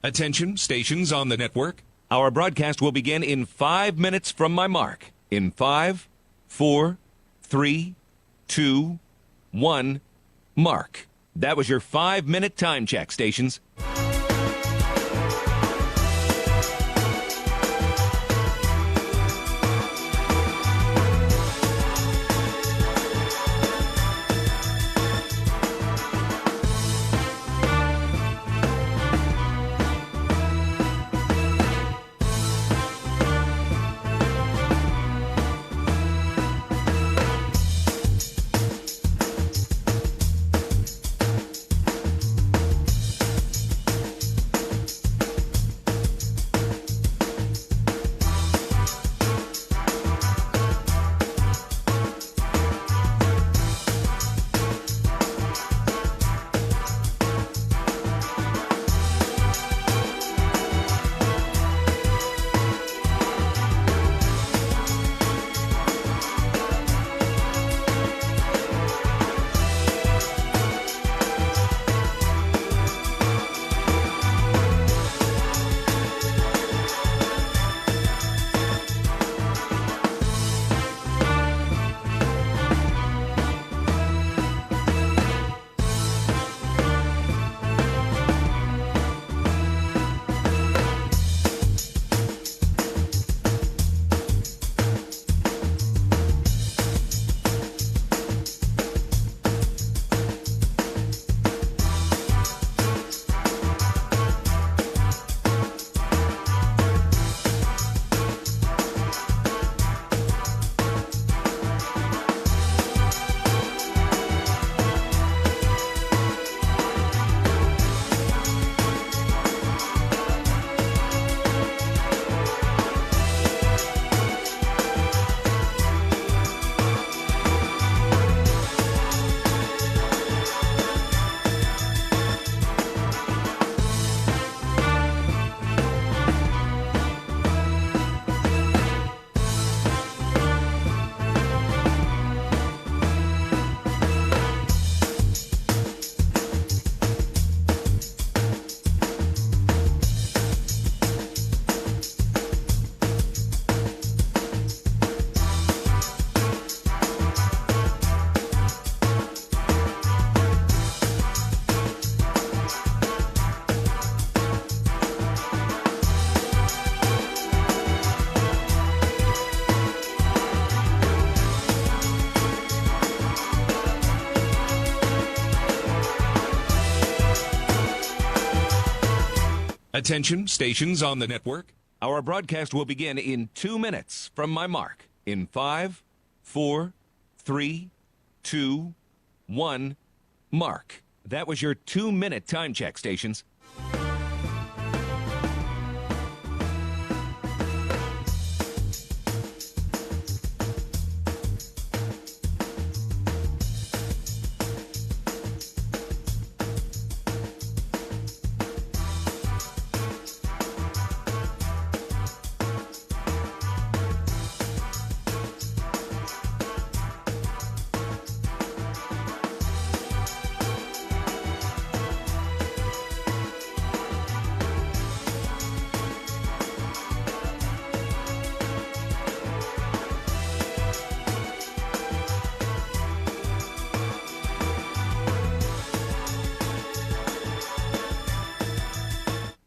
Attention, stations on the network. Our broadcast will begin in 5 minutes from my mark. In 5, 4, 3, 2, 1, mark. That was your 5-minute time check, stations. Attention, stations on the network. Our broadcast will begin in 2 minutes from my mark. In 5, 4, 3, 2, 1, mark. That was your 2-minute time check, stations.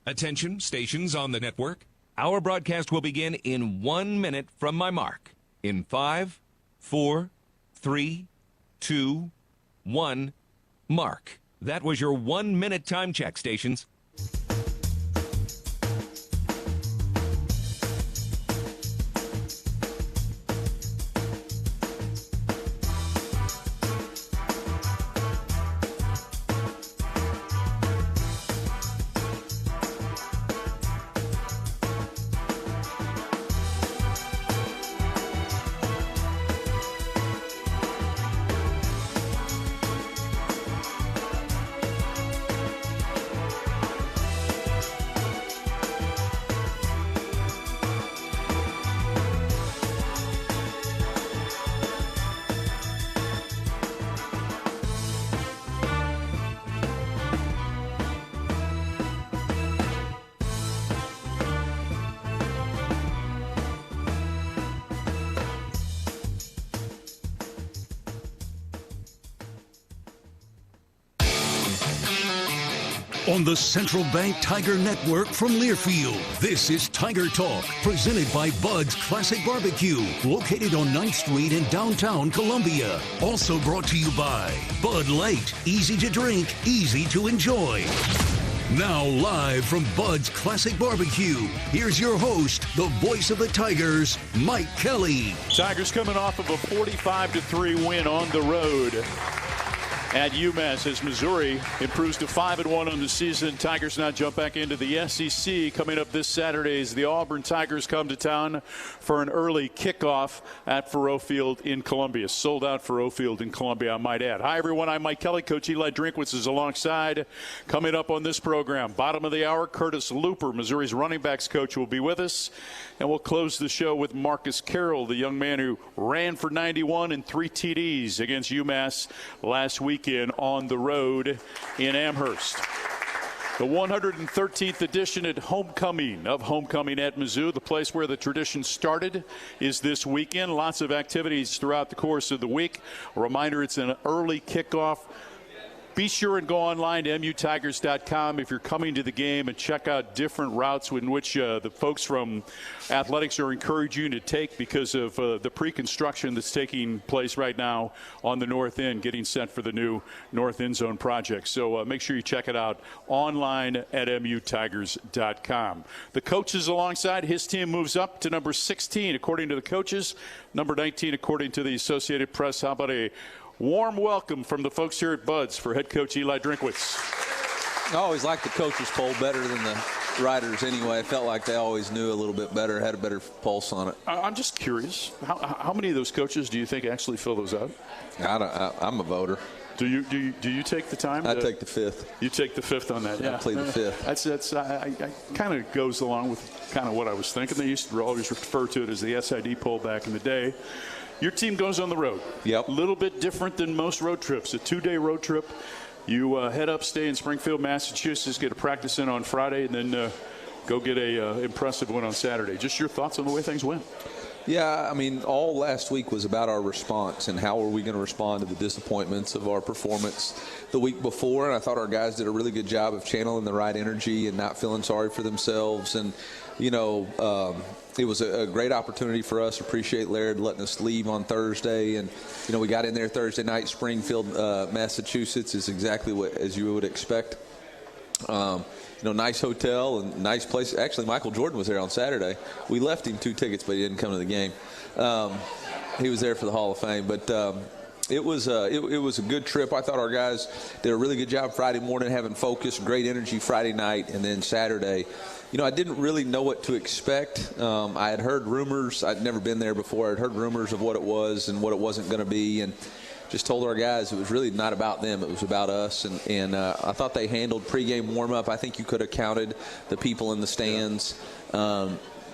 Attention, stations on the network. Our broadcast will begin in 1 minute from my mark. In 5, 4, 3, 2, 1, mark. That was your 1-minute time check, stations. On the Central Bank Tiger Network from Learfield, this is Tiger Talk, presented by Bud's Classic Barbecue, located on 9th Street in downtown Columbia. Also brought to you by Bud Light, easy to drink, easy to enjoy. Now live from Bud's Classic Barbecue, here's your host, the voice of the Tigers, Mike Kelly. Tigers coming off of a 45-3 win on the road at UMass as Missouri improves to 5-1 on the season. Tigers now jump back into the SEC. Coming up this Saturday as the Auburn Tigers come to town for an early kickoff at Faurot Field in Columbia. Sold out Faurot Field in Columbia, I might add. Hi, everyone. I'm Mike Kelly. Coach Eliah Drinkwitz is alongside. Coming up on this program, bottom of the hour, Curtis Looper, Missouri's running backs coach, will be with us. And we'll close the show with Marcus Carroll, the young man who ran for 91 and 3 TDs against UMass last weekend on the road in Amherst. The 113th edition of Homecoming at Mizzou, the place where the tradition started, is this weekend. Lots of activities throughout the course of the week. A reminder, it's an early kickoff. Be sure and go online to mutigers.com if you're coming to the game and check out different routes in which the folks from athletics are encouraging you to take because of the pre-construction that's taking place right now on the north end, getting set for the new North End Zone project. So make sure you check it out online at mutigers.com. The coaches alongside, his team moves up to number 16 according to the coaches, number 19 according to the Associated Press. How about a warm welcome from the folks here at Bud's for head coach Eliah Drinkwitz. I always liked the coaches poll better than the writers anyway. I felt like they always knew a little bit better, had a better pulse on it. I'm just curious, how many of those coaches do you think actually fill those out? I'm a voter. Do you take the time? I take the fifth. You take the fifth on that, yeah. I plead the fifth. That's kind of goes along with kind of what I was thinking. They used to always refer to it as the SID poll back in the day. Your team goes on the road. Yep. A little bit different than most road trips. A 2-day road trip. You head up, stay in Springfield, Massachusetts, get a practice in on Friday, and then go get a impressive win on Saturday. Just your thoughts on the way things went. Yeah, I mean, all last week was about our response and how are we going to respond to the disappointments of our performance the week before. And I thought our guys did a really good job of channeling the right energy and not feeling sorry for themselves. And, you know, it was a great opportunity for us. Appreciate Laird letting us leave on Thursday. And, you know, we got in there Thursday night. Springfield, Massachusetts is exactly what as you would expect. You know, nice hotel and nice place. Actually, Michael Jordan was there on Saturday. We left him 2 tickets, but he didn't come to the game. He was there for the Hall of Fame. But it was a good trip. I thought our guys did a really good job Friday morning, having focus, great energy Friday night, and then Saturday. You know, I didn't really know what to expect. I had heard rumors. I'd never been there before. I'd heard rumors of what it was and what it wasn't going to be, and just told our guys it was really not about them. It was about us, and I thought they handled pregame warm-up. I think you could have counted the people in the stands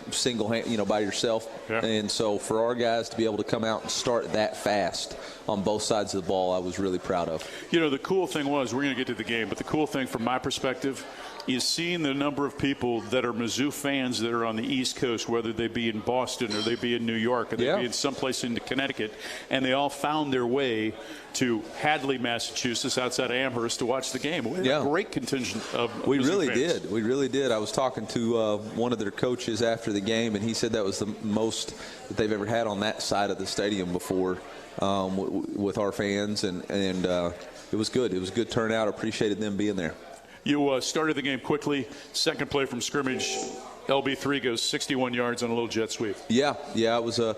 single hand, you know, by yourself. Yeah. And so for our guys to be able to come out and start that fast on both sides of the ball, I was really proud of. You know, the cool thing was, we're going to get to the game, but the cool thing from my perspective is seeing the number of people that are Mizzou fans that are on the East Coast, whether they be in Boston or they be in New York or they be in someplace in Connecticut, and they all found their way to Hadley, Massachusetts, outside of Amherst, to watch the game. We had a great contingent of We Mizzou really fans. did. We really did. I was talking to one of their coaches after the game, and he said that was the most that they've ever had on that side of the stadium before with our fans, and it was good. It was a good turnout. Appreciated them being there. You started the game quickly. Second play from scrimmage, LB3 goes 61 yards on a little jet sweep. Yeah, it was a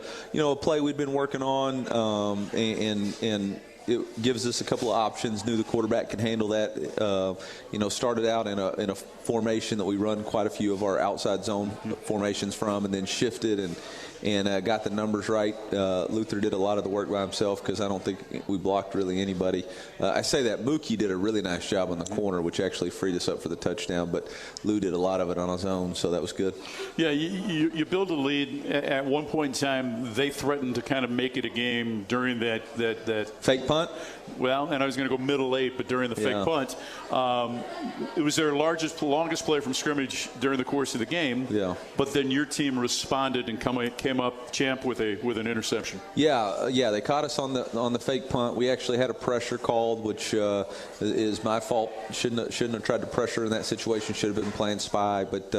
play we'd been working on, and it gives us a couple of options. Knew the quarterback could handle that. Started out in a formation that we run quite a few of our outside zone formations from, and then shifted and got the numbers right. Luther did a lot of the work by himself because I don't think we blocked really anybody. I say that Mookie did a really nice job on the corner, which actually freed us up for the touchdown, but Lou did a lot of it on his own, so that was good. Yeah, you build a lead. At one point in time, they threatened to kind of make it a game during that fake punt? Well, and I was going to go middle 8, but during the fake punt, it was their longest play from scrimmage during the course of the game. Yeah. But then your team responded and came up champ with an interception. Yeah, they caught us on the fake punt. We actually had a pressure called, which is my fault. Shouldn't have tried to pressure in that situation. Should have been playing spy. But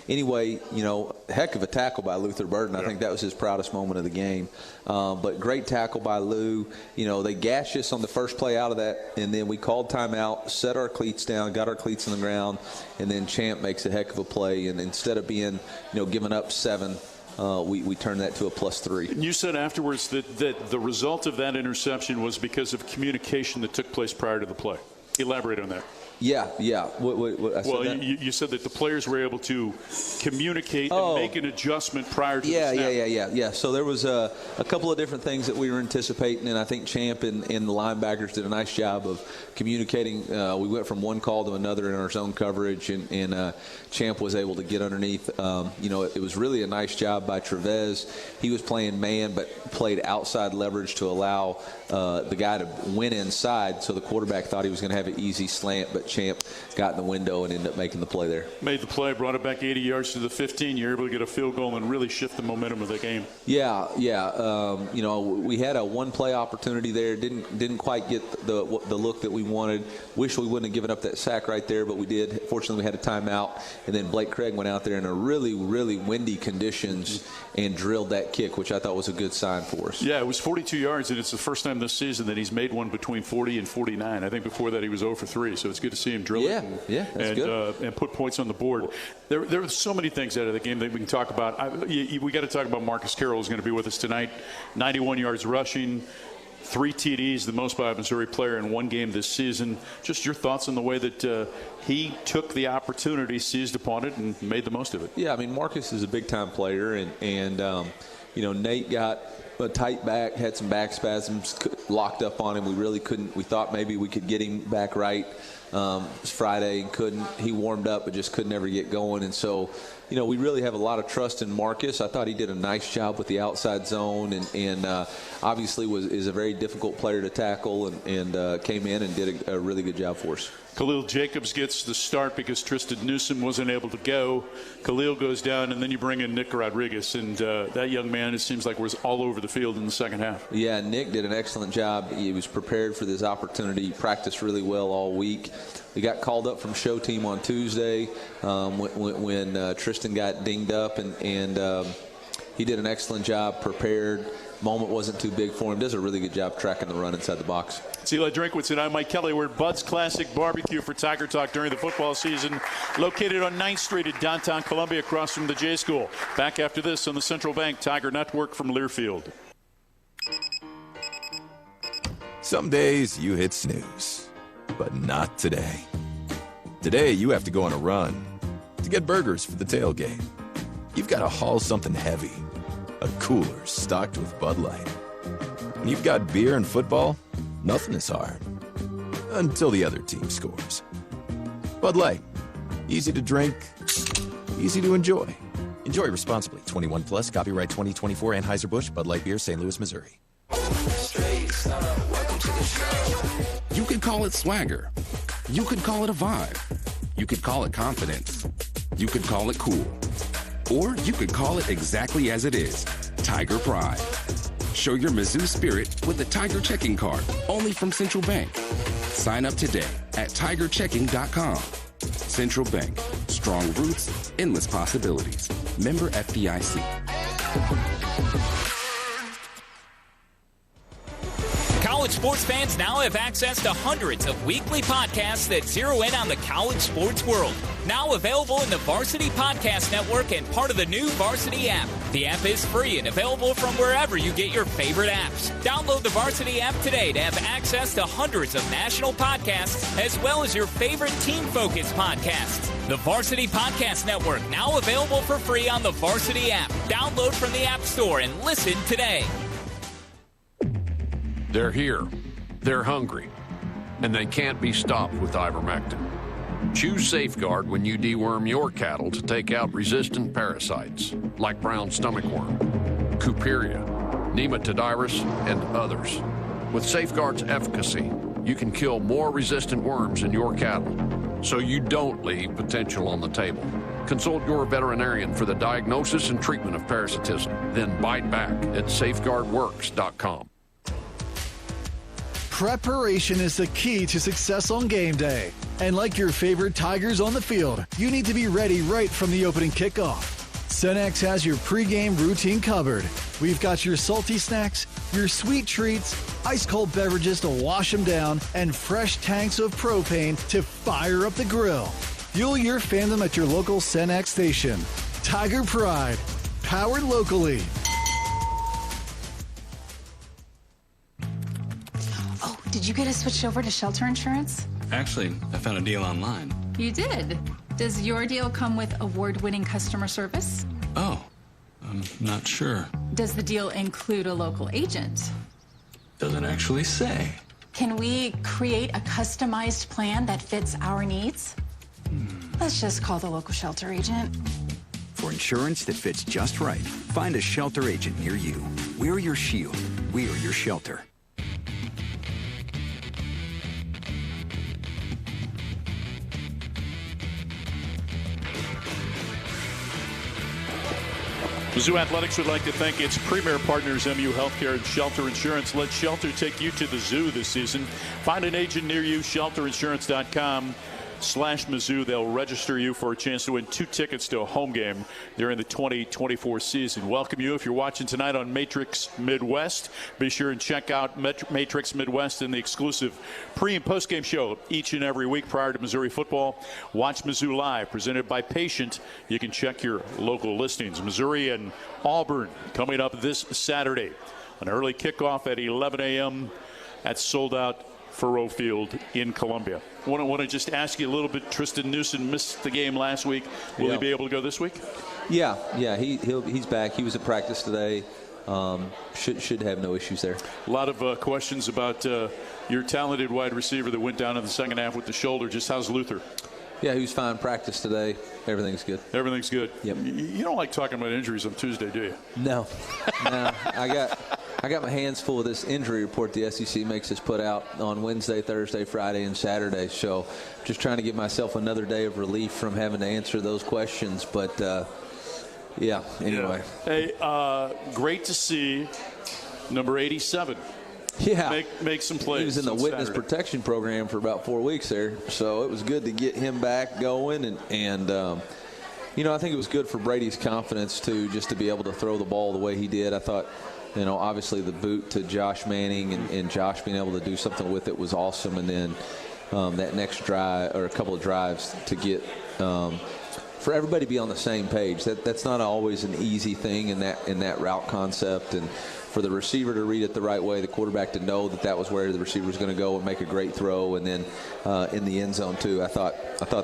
anyway, heck of a tackle by Luther Burden. I think that was his proudest moment of the game. But great tackle by Lou. They gashed us on the first play out of that, and then we called timeout, set our cleats down, got our cleats on the ground, and then Champ makes a heck of a play. And instead of being, giving up 7, we turned that to a +3. And you said afterwards that the result of that interception was because of communication that took place prior to the play. Elaborate on that. Yeah. I said you said that the players were able to communicate and make an adjustment prior to the snap. Yeah. So there was a couple of different things that we were anticipating, and I think Champ and the linebackers did a nice job of communicating. We went from one call to another in our zone coverage, and Champ was able to get underneath. It was really a nice job by Trevez. He was playing man, but played outside leverage to allow the guy to win inside, so the quarterback thought he was going to have an easy slant, but Champ got in the window and ended up making the play there. Made the play, brought it back 80 yards to the 15. You're able to get a field goal and really shift the momentum of the game. Yeah. We had a one-play opportunity there. Didn't quite get the look that we wanted. Wish we wouldn't have given up that sack right there, but we did. Fortunately, we had a timeout, and then Blake Craig went out there in a really, really windy conditions and drilled that kick, which I thought was a good sign for us. Yeah, it was 42 yards, and it's the first time this season that he's made one between 40 and 49. I think before that he was 0 for 3, so it's good to see him drill it and put points on the board. There were so many things out of the game that we can talk about. We got to talk about Marcus Carroll, who's going to be with us tonight. 91 yards rushing, 3 TDs, the most by a Missouri player in one game this season. Just your thoughts on the way that he took the opportunity, seized upon it, and made the most of it. Yeah, Marcus is a big-time player, and Nate got a tight back, had some back spasms, locked up on him. We really couldn't. We thought maybe we could get him back right. It was Friday and couldn't. He warmed up but just couldn't ever get going. And so, we really have a lot of trust in Marcus. I thought he did a nice job with the outside zone and obviously is a very difficult player to tackle and came in and did a really good job for us. Khalil Jacobs gets the start because Tristan Newsom wasn't able to go. Khalil goes down, and then you bring in Nick Rodriguez. And that young man, it seems like, was all over the field in the second half. Yeah, Nick did an excellent job. He was prepared for this opportunity. He practiced really well all week. We got called up from show team on Tuesday when Tristan got dinged up, and he did an excellent job, prepared. Moment wasn't too big for him. Does a really good job tracking the run inside the box. It's Eliah Drinkwitz and I'm Mike Kelly. We're at Bud's Classic Barbecue for Tiger Talk during the football season, located on 9th Street in downtown Columbia across from the J School. Back after this on the Central Bank Tiger Network from Learfield. Some days you hit snooze, but not today. Today you have to go on a run to get burgers for the tailgate. You've got to haul something heavy. A cooler stocked with Bud Light. And you've got beer and football, nothing is hard. Until the other team scores. Bud Light. Easy to drink, easy to enjoy. Enjoy responsibly. 21 plus, copyright 2024 Anheuser-Busch, Bud Light Beer, St. Louis, Missouri. You could call it swagger. You could call it a vibe. You could call it confidence. You could call it cool. Or you could call it exactly as it is, Tiger Pride. Show your Mizzou spirit with the Tiger Checking Card, only from Central Bank. Sign up today at tigerchecking.com. Central Bank, strong roots, endless possibilities. Member FDIC. College sports fans now have access to hundreds of weekly podcasts that zero in on the college sports world. Now available in the Varsity Podcast Network and part of the new Varsity app. The app is free and available from wherever you get your favorite apps. Download the Varsity app today to have access to hundreds of national podcasts as well as your favorite team-focused podcasts. The Varsity Podcast Network, now available for free on the Varsity app. Download from the App Store and listen today. They're here, they're hungry, and they can't be stopped with ivermectin. Choose Safeguard when you deworm your cattle to take out resistant parasites like brown stomach worm, Cooperia, Nematodiris, and others. With Safeguard's efficacy, you can kill more resistant worms in your cattle, so you don't leave potential on the table. Consult your veterinarian for the diagnosis and treatment of parasitism. Then bite back at safeguardworks.com. Preparation is the key to success on game day. And like your favorite Tigers on the field, you need to be ready right from the opening kickoff. Cenex has your pregame routine covered. We've got your salty snacks, your sweet treats, ice-cold beverages to wash them down, and fresh tanks of propane to fire up the grill. Fuel your fandom at your local Cenex station. Tiger Pride, powered locally. Oh, did you get us switched over to shelter insurance? Actually, I found a deal online. You did? Does your deal come with award-winning customer service? Oh, I'm not sure. Does the deal include a local agent? Doesn't actually say. Can we create a customized plan that fits our needs? Let's just call the local shelter agent. For insurance that fits just right, find a shelter agent near you. We're your shield. We're your shelter. Mizzou Athletics would like to thank its premier partners, MU Healthcare and Shelter Insurance. Let Shelter take you to the zoo this season. Find an agent near you, shelterinsurance.com/Mizzou. They'll register you for a chance to win 2 tickets to a home game during the 2024 season. Welcome you if you're watching tonight on Matrix Midwest. Be sure and check out Matrix Midwest and the exclusive pre- and post-game show each and every week prior to Missouri football. Watch Mizzou Live, presented by Patient. You can check your local listings. Missouri and Auburn coming up this Saturday. An early kickoff at 11 a.m. at sold-out Faurot Field in Columbia. I want to just ask you a little bit. Tristan Newsom missed the game last week. Will he be able to go this week? Yeah, he's back. He was at practice today. Should have no issues there. A lot of questions about your talented wide receiver that went down in the second half with the shoulder. Just how's Luther? Yeah, he was fine. Practice today. Everything's good. Everything's good. Yep. You don't like talking about injuries on Tuesday, do you? No. I got my hands full of this injury report the SEC makes us put out on Wednesday, Thursday, Friday, and Saturday. So just trying to give myself another day of relief from having to answer those questions. But, anyway. Hey, great to see number 87. Yeah. Make some plays. He was in the witness Saturday. protection program for about 4 weeks there. So it was good to get him back going. And I think it was good for Brady's confidence, too, just to be able to throw the ball the way he did. I thought, obviously the boot to Josh Manning and Josh being able to do something with it was awesome. And then that next drive or a couple of drives to get for everybody to be on the same page. That's not always an easy thing in that route concept. And for the receiver to read it the right way, the quarterback to know that was where the receiver was going to go and make a great throw, and then in the end zone too. I thought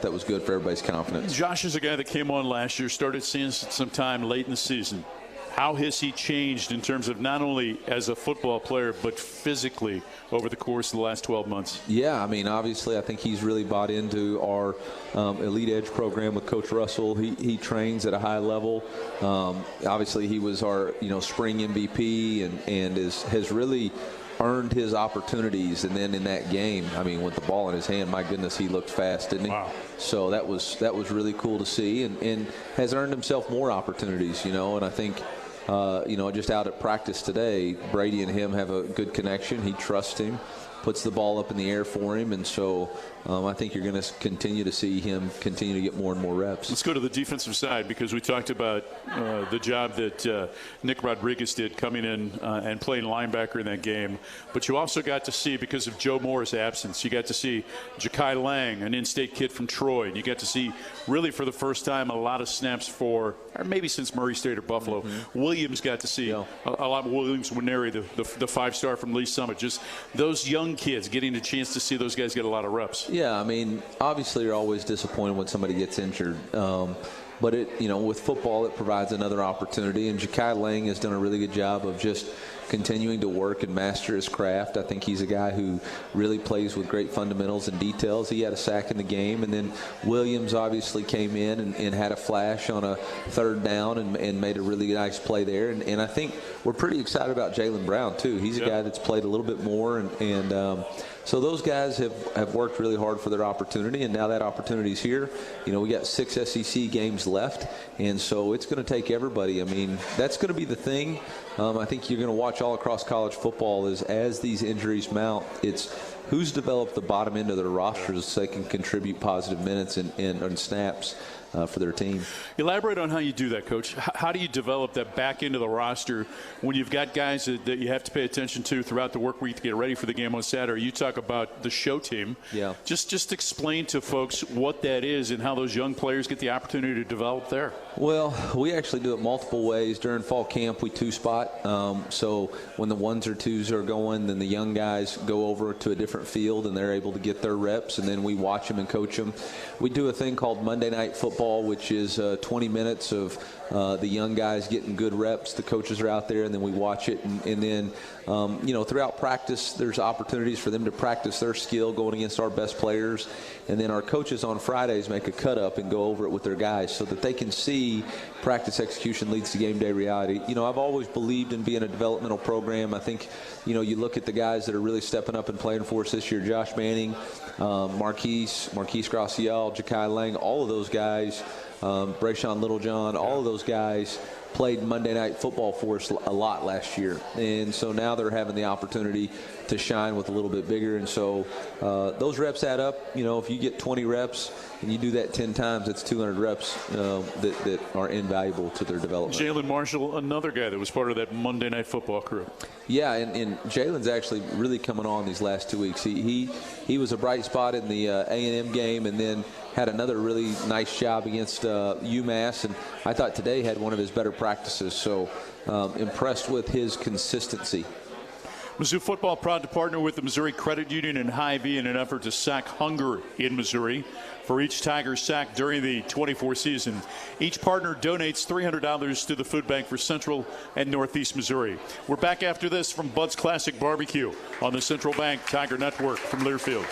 that was good for everybody's confidence. Josh is a guy that came on last year, started seeing some time late in the season. How has he changed in terms of not only as a football player but physically over the course of the last 12 months? Yeah, obviously I think he's really bought into our Elite Edge program with Coach Russell. He trains at a high level. Obviously he was our spring MVP and has really earned his opportunities. And then in that game, with the ball in his hand, my goodness, he looked fast, didn't he? Wow. So that was really cool to see, and has earned himself more opportunities, and I think just out at practice today, Brady and him have a good connection. He trusts him, puts the ball up in the air for him, and so I think you're going to continue to see him continue to get more and more reps. Let's go to the defensive side, because we talked about the job that Nick Rodriguez did coming in and playing linebacker in that game. But you also got to see, because of Joe Moore's absence, you got to see Ja'Kai Lang, an in-state kid from Troy. And you got to see, really for the first time, a lot of snaps or maybe since Murray State or Buffalo. Mm-hmm. Williams got to see a lot of Williams Winery, the five-star from Lee Summit. Just those young kids getting a chance to see those guys get a lot of reps. Yeah, obviously you're always disappointed when somebody gets injured. But with football, it provides another opportunity. And Ja'Kai Lang has done a really good job of just continuing to work and master his craft. I think he's a guy who really plays with great fundamentals and details. He had a sack in the game, and then Williams obviously came in and had a flash on a third down and made a really nice play there. And I think we're pretty excited about Jaylen Brown, too. He's a guy that's played a little bit more, and so those guys have worked really hard for their opportunity, and now that opportunity's here. You know, we got 6 SEC games left, and so it's going to take everybody. I mean, that's going to be the thing. I think you're going to watch all across college football is as these injuries mount, it's who's developed the bottom end of their rosters so they can contribute positive minutes and snaps for their team. Elaborate on how you do that, Coach. How do you develop that back end of the roster when you've got guys that you have to pay attention to throughout the work week to get ready for the game on Saturday? You talk about the show team. Yeah. Just explain to folks what that is and how those young players get the opportunity to develop there. Well, we actually do it multiple ways. During fall camp, we two-spot. So when the 1s or 2s are going, then the young guys go over to a different field, and they're able to get their reps, and then we watch them and coach them. We do a thing called Monday Night Football, which is 20 minutes of the young guys getting good reps. The coaches are out there, and then we watch it. And then, throughout practice, there's opportunities for them to practice their skill going against our best players. And then our coaches on Fridays make a cut-up and go over it with their guys so that they can see practice execution leads to game day reality. You know, I've always believed in being a developmental program. I think, you look at the guys that are really stepping up and playing for us this year, Josh Manning, Marquise Gracial, Ja'Kai Lang, all of those guys, Brayshawn Littlejohn, all of those guys played Monday Night Football for us a lot last year. And so now they're having the opportunity to shine with a little bit bigger. And so those reps add up. If you get 20 reps and you do that 10 times, it's 200 reps that are invaluable to their development. Jalen Marshall, another guy that was part of that Monday Night Football crew. Yeah, and Jalen's actually really coming on these last 2 weeks. He was a bright spot in the A&M game, and then had another really nice job against UMass, and I thought today had one of his better practices. So impressed with his consistency. Mizzou football proud to partner with the Missouri Credit Union and Hy-Vee in an effort to sack hunger in Missouri. For each Tiger sack during the 24 season, each partner donates $300 to the food bank for Central and Northeast Missouri. We're back after this from Bud's Classic Barbecue on the Central Bank Tiger Network from Learfield.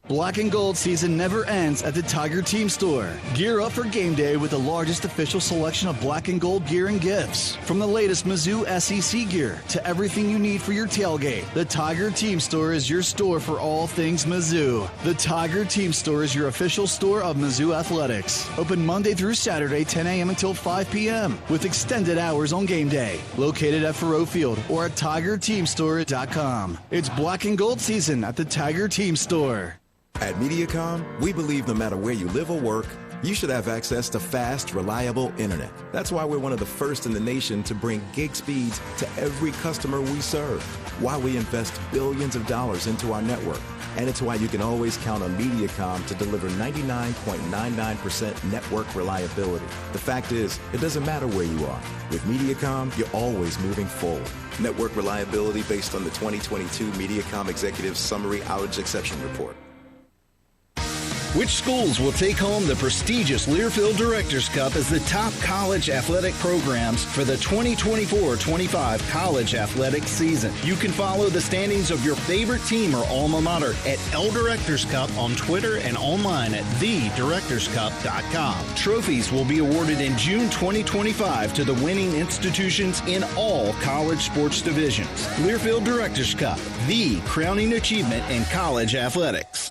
Black and gold season never ends at the Tiger Team Store. Gear up for game day with the largest official selection of black and gold gear and gifts. From the latest Mizzou SEC gear to everything you need for your tailgate, the Tiger Team Store is your store for all things Mizzou. The Tiger Team Store is your official store of Mizzou Athletics. Open Monday through Saturday, 10 a.m. until 5 p.m. with extended hours on game day. Located at Faroe Field or at TigerTeamStore.com. It's black and gold season at the Tiger Team Store. At Mediacom, we believe no matter where you live or work, you should have access to fast, reliable internet. That's why we're one of the first in the nation to bring gig speeds to every customer we serve. Why we invest billions of dollars into our network. And it's why you can always count on Mediacom to deliver 99.99% network reliability. The fact is, it doesn't matter where you are. With Mediacom, you're always moving forward. Network reliability based on the 2022 Mediacom Executive Summary Outage Exception Report. Which schools will take home the prestigious Learfield Directors Cup as the top college athletic programs for the 2024-25 college athletic season? You can follow the standings of your favorite team or alma mater at L Directors Cup on Twitter and online at thedirectorscup.com. Trophies will be awarded in June 2025 to the winning institutions in all college sports divisions. Learfield Directors Cup, the crowning achievement in college athletics.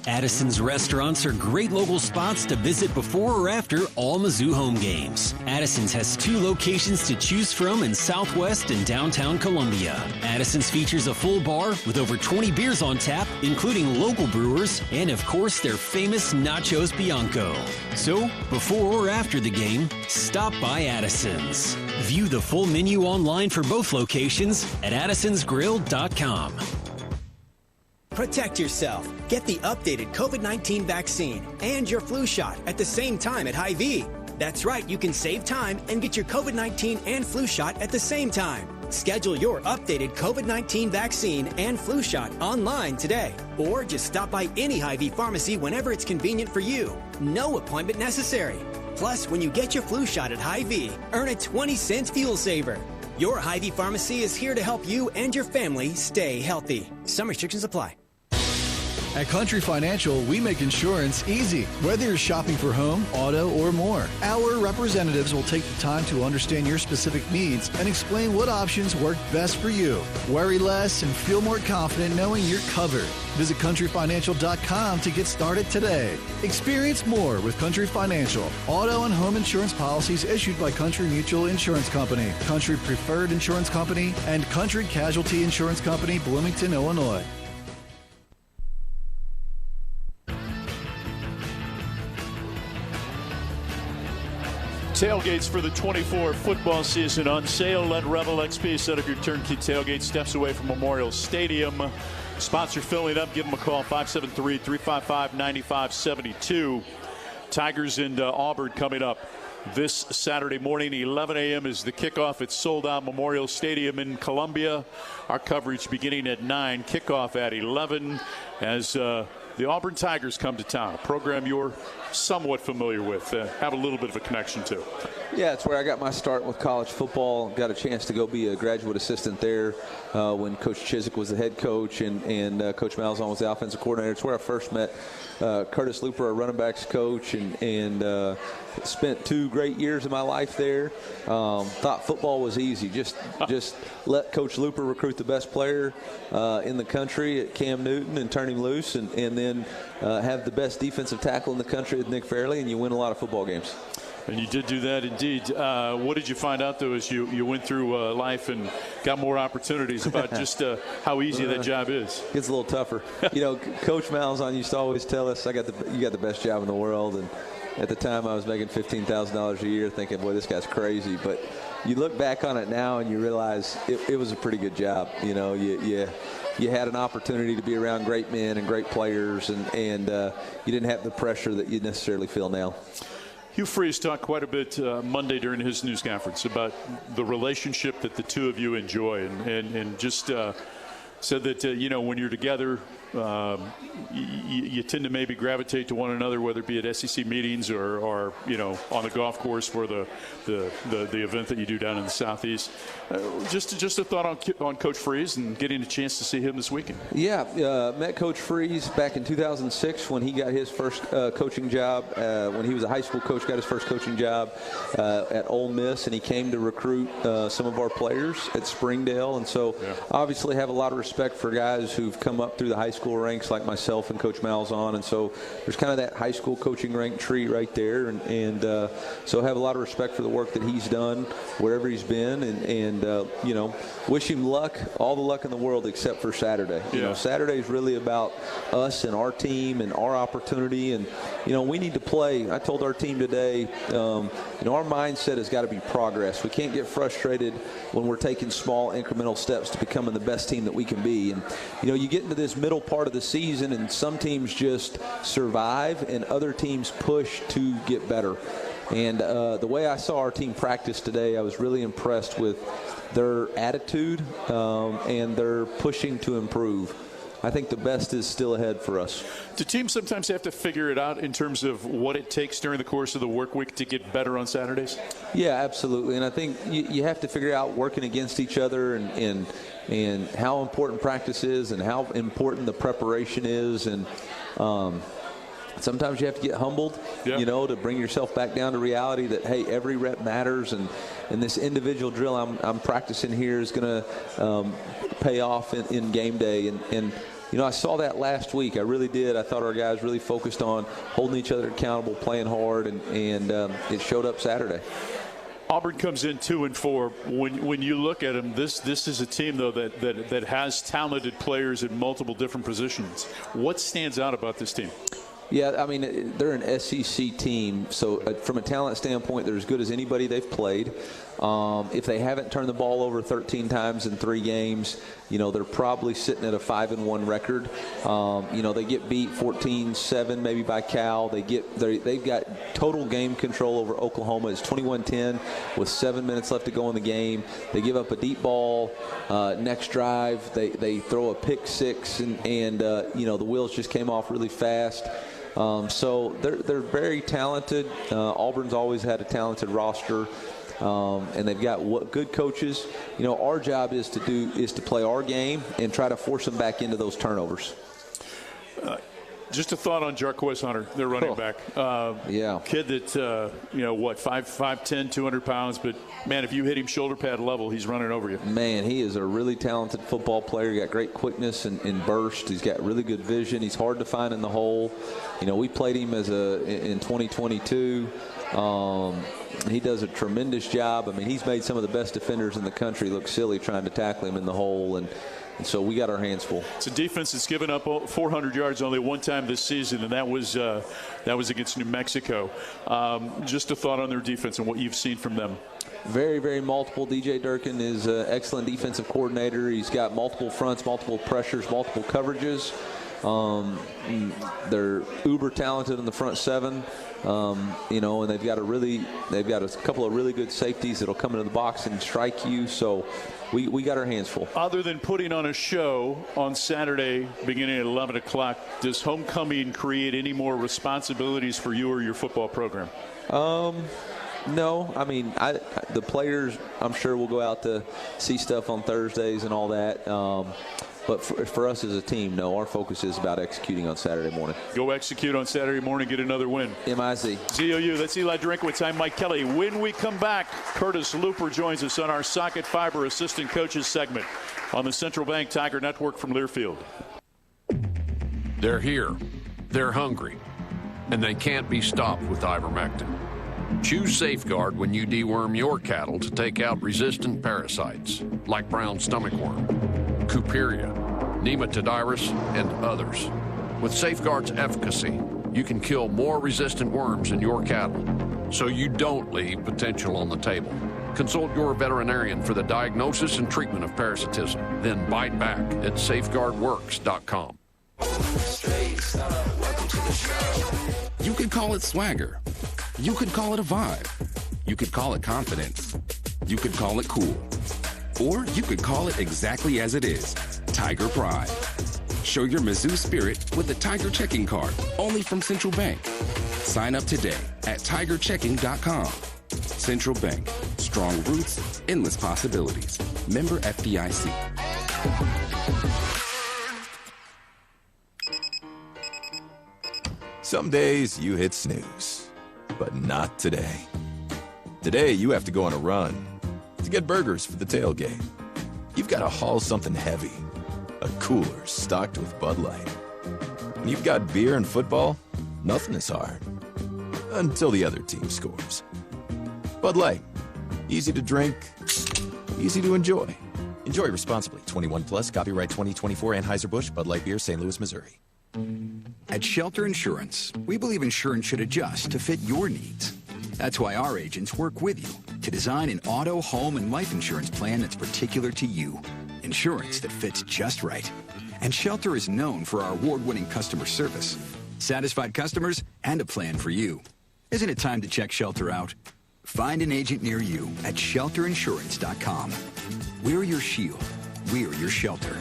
Addison's restaurants are great local spots to visit before or after all Mizzou home games. Addison's has 2 locations to choose from in Southwest and downtown Columbia. Addison's features a full bar with over 20 beers on tap, including local brewers, and of course their famous Nachos Bianco. So, before or after the game, stop by Addison's. View the full menu online for both locations at addisonsgrill.com. Protect yourself. Get the updated COVID-19 vaccine and your flu shot at the same time at Hy-Vee. That's right, you can save time and get your COVID-19 and flu shot at the same time. Schedule your updated COVID-19 vaccine and flu shot online today. Or just stop by any Hy-Vee pharmacy whenever it's convenient for you. No appointment necessary. Plus, when you get your flu shot at Hy-Vee, earn a 20-cent fuel saver. Your Hy-Vee pharmacy is here to help you and your family stay healthy. Some restrictions apply. At Country Financial, we make insurance easy. Whether you're shopping for home, auto, or more, our representatives will take the time to understand your specific needs and explain what options work best for you. Worry less and feel more confident knowing you're covered. Visit countryfinancial.com to get started today. Experience more with Country Financial. Auto and home insurance policies issued by Country Mutual Insurance Company, Country Preferred Insurance Company, and Country Casualty Insurance Company, Bloomington, Illinois. Tailgates for the 24 football season on sale. Let Rebel XP set up your turnkey tailgate steps away from Memorial Stadium. Sponsor filling up. Give them a call, 573-355-9572. Tigers and Auburn coming up this Saturday morning. 11 a.m. is the kickoff. It's sold out Memorial Stadium in Columbia. Our coverage beginning at 9. Kickoff at 11 as the Auburn Tigers come to town, a program you're somewhat familiar with, have a little bit of a connection to. Yeah, it's where I got my start with college football. Got a chance to go be a graduate assistant there when Coach Chiswick was the head coach and Coach Malzahn was the offensive coordinator. It's where I first met Curtis Looper, our running backs coach, and spent 2 great years of my life there. Thought football was easy. Just let Coach Looper recruit the best player in the country at Cam Newton and turn him loose, and then have the best defensive tackle in the country with Nick Fairley, and you win a lot of football games. And you did do that indeed. What did you find out, though, as you went through life and got more opportunities about just how easy that job is? It gets a little tougher. Coach Malzahn used to always tell us, you got the best job in the world. And at the time, I was making $15,000 a year thinking, boy, this guy's crazy. But you look back on it now and you realize it was a pretty good job. You had an opportunity to be around great men and great players, and you didn't have the pressure that you necessarily feel now. Hugh Freeze talked quite a bit Monday during his news conference about the relationship that the two of you enjoy, and just said that, when you're together, you tend to maybe gravitate to one another, whether it be at SEC meetings or on the golf course for the event that you do down in the Southeast. Just a thought on Coach Freeze and getting a chance to see him this weekend. Yeah, met Coach Freeze back in 2006 when he got his first coaching job. When he was a high school coach, got his first coaching job at Ole Miss, and he came to recruit some of our players at Springdale. And so obviously have a lot of respect for guys who've come up through the high school ranks like myself and Coach Malzahn, and so there's kind of that high school coaching rank tree right there, and so have a lot of respect for the work that he's done wherever he's been, and wish him luck, all the luck in the world except for Saturday. Saturday is really about us and our team and our opportunity, and we need to play. I told our team today, our mindset has got to be progress. We can't get frustrated when we're taking small incremental steps to becoming the best team that we can be. And you get into this middle part of the season and some teams just survive and other teams push to get better. And the way I saw our team practice today, I was really impressed with their attitude and their pushing to improve. I think the best is still ahead for us. Do teams sometimes have to figure it out in terms of what it takes during the course of the work week to get better on Saturdays? Yeah, absolutely. And I think you have to figure out working against each other and how important practice is and how important the preparation is. And sometimes you have to get humbled, to bring yourself back down to reality that, hey, every rep matters. And this individual drill I'm practicing here is going to pay off in game day. And I saw that last week. I really did. I thought our guys really focused on holding each other accountable, playing hard, and it showed up Saturday. Auburn comes in 2-4. When you look at them, this is a team, though, that has talented players in multiple different positions. What stands out about this team? Yeah, I mean, they're an SEC team, so from a talent standpoint, they're as good as anybody they've played. If they haven't turned the ball over 13 times in 3 games, they're probably sitting at a 5-1 record. They get beat 14-7 maybe by Cal. They've got total game control over Oklahoma. It's 21-10 with 7 minutes left to go in the game. They give up a deep ball. Next drive, they throw a pick six, and the wheels just came off really fast. So they're very talented. Auburn's always had a talented roster. And they've got good coaches. You know, our job is to play our game and try to force them back into those turnovers. Just a thought on Jarquez Hunter, their running back. Kid that, 5'10", 200 pounds. But, man, if you hit him shoulder pad level, he's running over you. Man, he is a really talented football player. He got great quickness and burst. He's got really good vision. He's hard to find in the hole. You know, we played him in 2022. He does a tremendous job. I mean, he's made some of the best defenders in the country look silly trying to tackle him in the hole. And so we got our hands full. It's a defense that's given up 400 yards only one time this season, and that was against New Mexico. Just a thought on their defense and what you've seen from them. Very, very multiple. DJ Durkin is an excellent defensive coordinator. He's got multiple fronts, multiple pressures, multiple coverages. They're uber talented in the front seven. And they've got a couple of really good safeties that'll come into the box and strike you. So we got our hands full. Other than putting on a show on Saturday beginning at 11 o'clock, does homecoming create any more responsibilities for you or your football program? No. I mean, the players, I'm sure, will go out to see stuff on Thursdays and all that. But for us as a team, no, our focus is about executing on Saturday morning. Go execute on Saturday morning, get another win. M-I-Z. ZOU, that's Eli Drinkwitz. I'm Mike Kelly. When we come back, Curtis Looper joins us on our Socket Fiber Assistant Coaches segment on the Central Bank Tiger Network from Learfield. They're here. They're hungry. And they can't be stopped with ivermectin. Choose Safeguard when you deworm your cattle to take out resistant parasites like brown stomach worm, Cuperia, Nematodyrus, and others. With Safeguard's efficacy, you can kill more resistant worms in your cattle, so you don't leave potential on the table. Consult your veterinarian for the diagnosis and treatment of parasitism. Then bite back at safeguardworks.com. You could call it swagger. You could call it a vibe. You could call it confidence. You could call it cool. Or you could call it exactly as it is, Tiger Pride. Show your Mizzou spirit with the Tiger Checking Card, only from Central Bank. Sign up today at tigerchecking.com. Central Bank, strong roots, endless possibilities. Member FDIC. Some days you hit snooze, but not today. Today you have to go on a run to get burgers for the tailgate. You've got to haul something heavy, a cooler stocked with Bud Light. When you've got beer and football, nothing is hard. Until the other team scores. Bud Light, easy to drink, easy to enjoy. Enjoy responsibly. 21 plus, copyright 2024, Anheuser-Busch, Bud Light Beer, St. Louis, Missouri. At Shelter Insurance, we believe insurance should adjust to fit your needs. That's why our agents work with you to design an auto, home, and life insurance plan that's particular to you. Insurance that fits just right. And Shelter is known for our award-winning customer service, satisfied customers, and a plan for you. Isn't it time to check Shelter out? Find an agent near you at shelterinsurance.com. We're your shield. We're your shelter.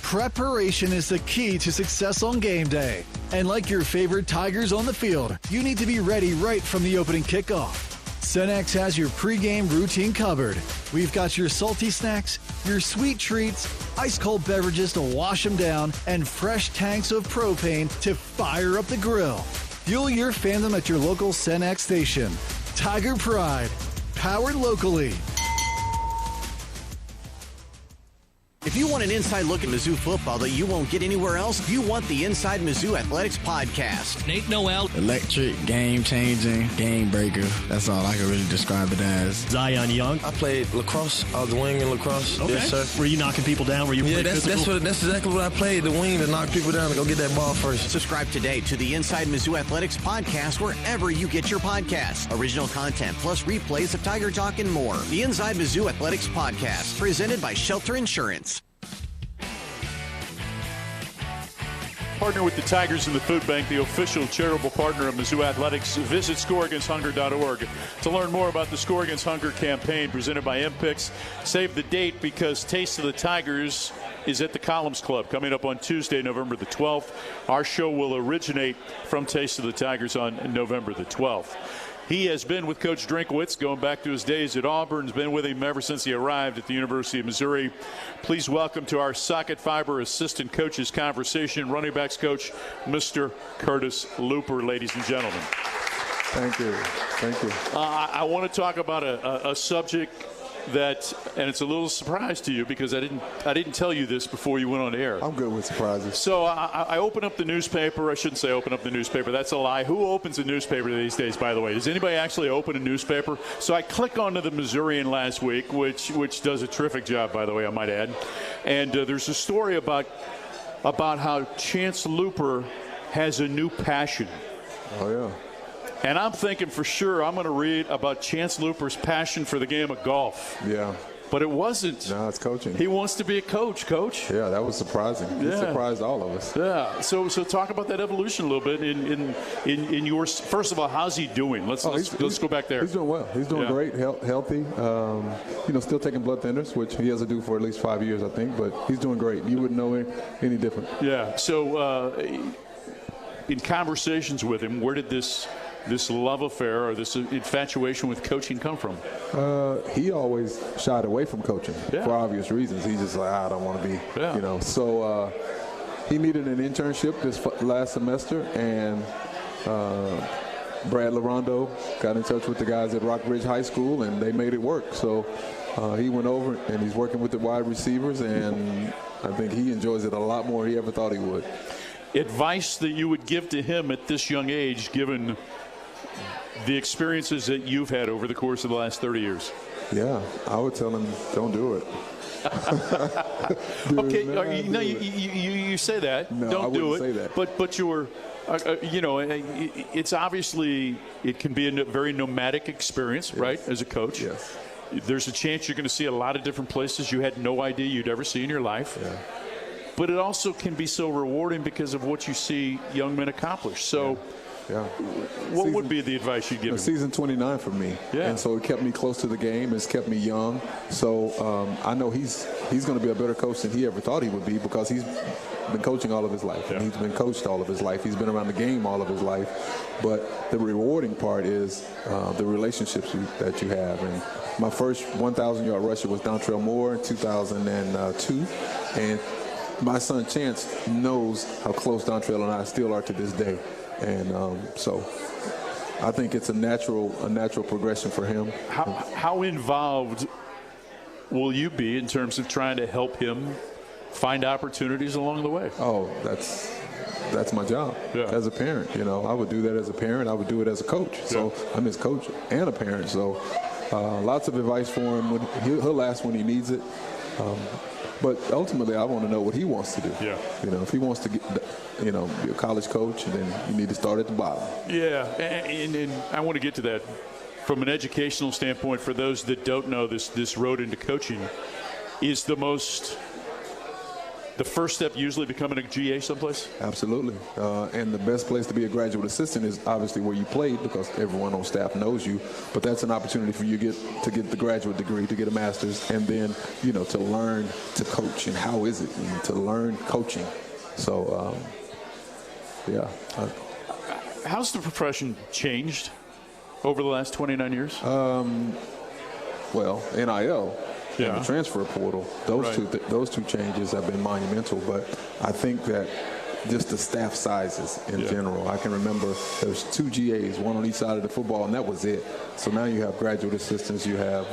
Preparation is the key to success on game day. And like your favorite Tigers on the field, you need to be ready right from the opening kickoff. Cenex has your pregame routine covered. We've got your salty snacks, your sweet treats, ice-cold beverages to wash them down, and fresh tanks of propane to fire up the grill. Fuel your fandom at your local Cenex station. Tiger Pride, powered locally. If you want an inside look at Mizzou football that you won't get anywhere else, you want the Inside Mizzou Athletics podcast. Nate Noel. Electric, game-changing, game-breaker. That's all I can really describe it as. Zion Young. I played lacrosse. I was the wing in lacrosse. Okay. Yes, sir. Were you knocking people down? Were you that's exactly what I played, the wing, to knock people down and go get that ball first. Subscribe today to the Inside Mizzou Athletics podcast wherever you get your podcasts. Original content plus replays of Tiger Talk and more. The Inside Mizzou Athletics podcast, presented by Shelter Insurance. Partner with the Tigers and the Food Bank, the official charitable partner of Mizzou Athletics. Visit ScoreAgainstHunger.org to learn more about the Score Against Hunger campaign presented by MPix. Save the date because Taste of the Tigers is at the Columns Club coming up on Tuesday, November the 12th. Our show will originate from Taste of the Tigers on November the 12th. He has been with Coach Drinkwitz going back to his days at Auburn. Has been with him ever since he arrived at the University of Missouri. Please welcome to our Socket Fiber Assistant Coaches Conversation, running backs coach, Mr. Curtis Looper, ladies and gentlemen. Thank you. Thank you. I want to talk about a subject that, and it's a little surprise to you because I didn't tell you this before you went on air. I'm good with surprises. So I open up the newspaper. I shouldn't say open up the newspaper. That's a lie. Who opens a newspaper these days, by the way? Does anybody actually open a newspaper? So I click onto the Missourian last week, which does a terrific job, by the way, I might add. And there's a story about how Chance Looper has a new passion. Oh, yeah. And I'm thinking for sure I'm going to read about Chance Looper's passion for the game of golf. Yeah. But it wasn't. No, it's coaching. He wants to be a coach. Yeah, that was surprising. It surprised all of us. Yeah. So talk about that evolution a little bit in your. First of all, how's he doing? Let's go back there. He's doing well. He's doing great, healthy. Still taking blood thinners, which he has to do for at least 5 years, I think. But he's doing great. You wouldn't know any different. Yeah. So in conversations with him, where did this love affair or this infatuation with coaching come from? He always shied away from coaching for obvious reasons. He's just like, I don't want to be, So he needed an internship this last semester, and Brad LaRondo got in touch with the guys at Rock Ridge High School, and they made it work. So he went over, and he's working with the wide receivers, and I think he enjoys it a lot more than he ever thought he would. Advice that you would give to him at this young age, given the experiences that you've had over the course of the last 30 years? Yeah, I would tell him, don't do it. Okay, you say that. No, don't I do it. Say that. But you're, it's obviously, it can be a very nomadic experience, right, as a coach. Yes. There's a chance you're going to see a lot of different places you had no idea you'd ever see in your life. Yeah. But it also can be so rewarding because of what you see young men accomplish. So what would be the advice you'd give him? Season 29 for me. Yeah. And so it kept me close to the game. It's kept me young. So I know he's going to be a better coach than he ever thought he would be because he's been coaching all of his life. And he's been coached all of his life. He's been around the game all of his life. But the rewarding part is the relationships that you have. And my first 1,000-yard rusher was Dontrell Moore in 2002. And my son Chance knows how close Dontrell and I still are to this day, and so I think it's a natural progression for him. How involved will you be in terms of trying to help him find opportunities along the way? Oh, that's my job as a parent. I would do that as a parent. I would do it as a coach. So I'm his coach and a parent. So lots of advice for him. He'll ask when he needs it. But ultimately, I want to know what he wants to do. Yeah. If he wants to get, be a college coach, then you need to start at the bottom. Yeah, and I want to get to that from an educational standpoint. For those that don't know, this road into coaching is the first step usually becoming a GA someplace? Absolutely. And the best place to be a graduate assistant is obviously where you played because everyone on staff knows you. But that's an opportunity for you to get the graduate degree, to get a master's, and then, to learn to coach. And how is it to learn coaching? So, How's the profession changed over the last 29 years? Well, NIL. And the transfer portal, those two changes have been monumental. But I think that just the staff sizes in general. I can remember there's 2 GAs, one on each side of the football, and that was it. So now you have graduate assistants. You have